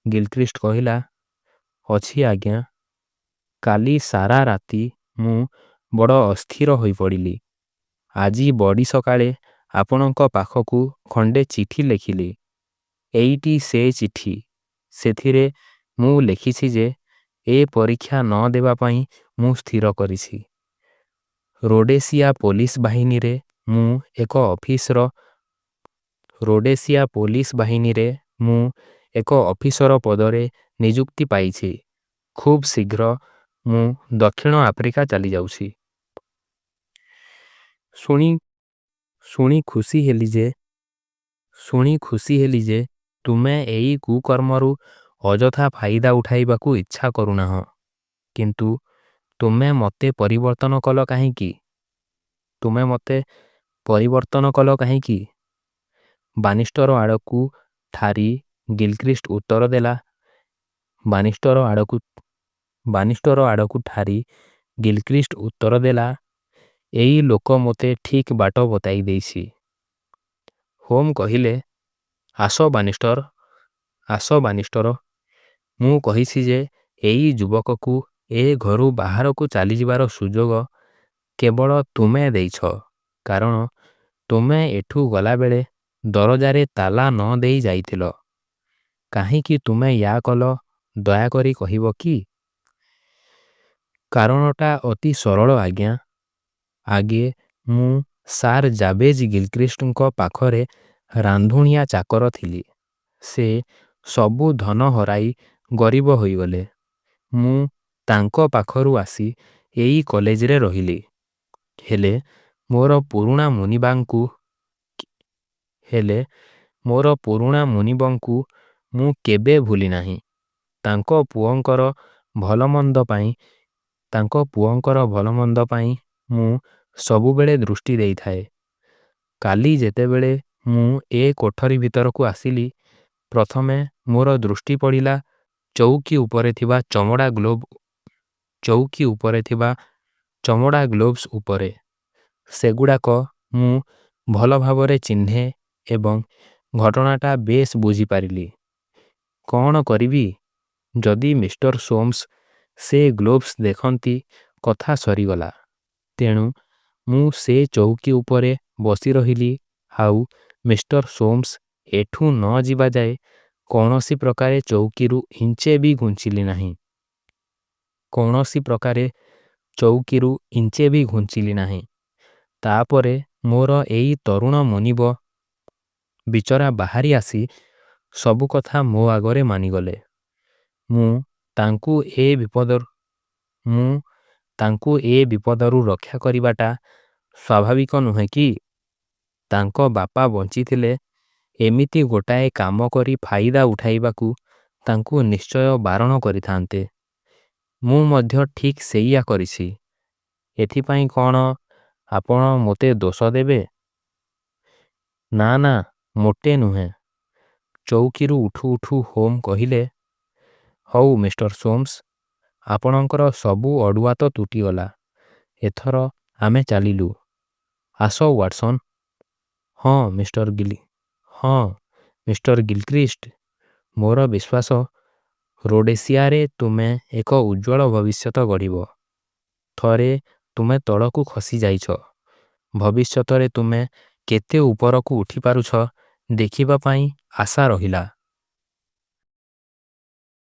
ଗିଲକ୍ରିଷ୍ଟ କହିଲା, ଅଛି ଆଜ୍ଞା। କାଲି ସାରା ରାତି ମୁଁ ବଡ଼ ଅସ୍ଥିର ହୋଇପଡ଼ିଲି। ଆଜି ବଡ଼ି ସକାଳେ ଆପଣଙ୍କ ପାଖକୁ ଖଣ୍ଡେ ଚିଠି ଲେଖିଲି। ଏଇଟି ସେ ଚିଠି। ସେଥିରେ ମୁଁ ଲେଖିଛି ଯେ ଏ ପରୀକ୍ଷା ନ ଦେବା ପାଇଁ ମୁଁ ସ୍ଥିର କରିଛି। ରୋଡେସିଆ ପୋଲିସ ବାହିନୀରେ ମୁଁ ଏକ ଅଫିସର ପଦରେ ନିଯୁକ୍ତି ପାଇଛି। ଖୁବ୍ ଶୀଘ୍ର ମୁଁ ଦକ୍ଷିଣ ଆଫ୍ରିକା ଚାଲିଯାଉଛି। ଶୁଣି ଖୁସି ହେଲି ଯେ ତୁମେ ଏଇ କୁକର୍ମରୁ ଅଯଥା ଫାଇଦା ଉଠାଇବାକୁ ଇଚ୍ଛା କରୁନାହଁ। କିନ୍ତୁ ତୁମେ ମୋତେ ପରିବର୍ତ୍ତନ କଲ କାହିଁକି? ବାନିଷ୍ଟର ଆଡ଼କୁ ଠାରି ଗିଲକ୍ରିଷ୍ଟ ଉତ୍ତର ଦେଲା। ଏଇ ଲୋକ ମୋତେ ଠିକ୍ ବାଟ ବତାଇ ଦେଇଛି। ହୋମ୍ କହିଲେ, ଆସ ବାନିଷ୍ଟର। ମୁଁ କହିଛି ଯେ ଏଇ ଯୁବକକୁ ଏ ଘରୁ ବାହାରକୁ ଚାଲିଯିବାର ସୁଯୋଗ କେବଳ ତୁମେ ଦେଇଛ। କାରଣ ତୁମେ ଏଠୁ ଗଲାବେଳେ ଦରଜାରେ ତାଲା ନ ଦେଇ ଯାଇଥିଲ। କାହିଁକି ତୁମେ ୟା କଲ ଦୟାକରି କହିବ କି? କାରଣଟା ଅତି ସରଳ ଆଜ୍ଞା। ଆଗେ ମୁଁ ସାର୍ ଜାବେଜ ଗିଲକ୍ରିଷ୍ଟଙ୍କ ପାଖରେ ରାନ୍ଧୁଣିଆ ଚାକର ଥିଲି। ସେ ସବୁ ଧନ ହରାଇ ଗରିବ ହୋଇଗଲେ। ମୁଁ ତାଙ୍କ ପାଖରୁ ଆସି ଏଇ କଲେଜରେ ରହିଲି। ହେଲେ ମୋର ପୁରୁଣା ମୁନିବଙ୍କୁ ମୁଁ କେବେ ଭୁଲି ନାହିଁ। ତାଙ୍କ ପୁଅଙ୍କର ଭଲମନ୍ଦ ପାଇଁ ମୁଁ ସବୁବେଳେ ଦୃଷ୍ଟି ଦେଇଥାଏ। କାଲି ଯେତେବେଳେ ମୁଁ ଏ କୋଠରି ଭିତରକୁ ଆସିଲି, ପ୍ରଥମେ ମୋର ଦୃଷ୍ଟି ପଡ଼ିଲା ଚୌକି ଉପରେ ଥିବା ଚମଡ଼ା ଗ୍ଲୋଭ୍ସ ଉପରେ। ସେଗୁଡ଼ାକ ମୁଁ ଭଲ ଭାବରେ ଚିହ୍ନେ ଏବଂ ଘଟଣାଟା ବେଶ୍ ବୁଝିପାରିଲି। କ'ଣ କରିବି? ଯଦି ମିଷ୍ଟର ସୋମ୍ସ ସେ ଗ୍ଲୋଭ୍ସ ଦେଖନ୍ତି କଥା ସରିଗଲା। ତେଣୁ ମୁଁ ସେ ଚୌକି ଉପରେ ବସି ରହିଲି ଆଉ ମିଷ୍ଟର ସୋମ୍ସ ଏଠୁ ନ ଯିବା ଯାଏ କୌଣସି ପ୍ରକାରେ ଚୌକିରୁ ଇଞ୍ଚେ ବି ଘୁଞ୍ଚିଲି ନାହିଁ। ତାପରେ ମୋର ଏଇ ତରୁଣ ମୁନିବ ବିଚରା ବାହାରି ଆସି ସବୁ କଥା ମୋ ଆଗରେ ମାନିଗଲେ। ମୁଁ ତାଙ୍କୁ ଏ ବିପଦରୁ ରକ୍ଷା କରିବାଟା ସ୍ୱାଭାବିକ ନୁହେଁ କି? ତାଙ୍କ ବାପା ବଞ୍ଚିଥିଲେ ଏମିତି ଗୋଟାଏ କାମ କରି ଫାଇଦା ଉଠାଇବାକୁ ତାଙ୍କୁ ନିଶ୍ଚୟ ବାରଣ କରିଥାନ୍ତେ। ମୁଁ ମଧ୍ୟ ଠିକ୍ ସେଇଆ କରିଛି। ଏଥିପାଇଁ କ'ଣ ଆପଣ ମୋତେ ଦୋଷ ଦେବେ? ନା, ମୋଟେ ନୁହେଁ। ଚୌକିରୁ ଉଠୁ ଉଠୁ ହୋମ୍ କହିଲେ, ହଉ ମିଷ୍ଟର ସୋମ୍ସ, ଆପଣଙ୍କର ସବୁ ଅଡ଼ୁଆ ତ ତୁଟିଗଲା। ଏଥର ଆମେ ଚାଲିଲୁ। ଆସ ୱାଟସନ୍। ହଁ ମିଷ୍ଟର ଗିଲକ୍ରିଷ୍ଟ, ମୋର ବିଶ୍ୱାସ ରୋଡେସିଆରେ ତୁମେ ଏକ ଉଜ୍ଜ୍ୱଳ ଭବିଷ୍ୟତ ଗଢ଼ିବ। ଥରେ ତୁମେ ତଳକୁ ଖସିଯାଇଛ। ଭବିଷ୍ୟତରେ ତୁମେ କେତେ ଉପରକୁ ଉଠିପାରୁଛ ଦେଖିବା ପାଇଁ ଆଶା ରହିଲା।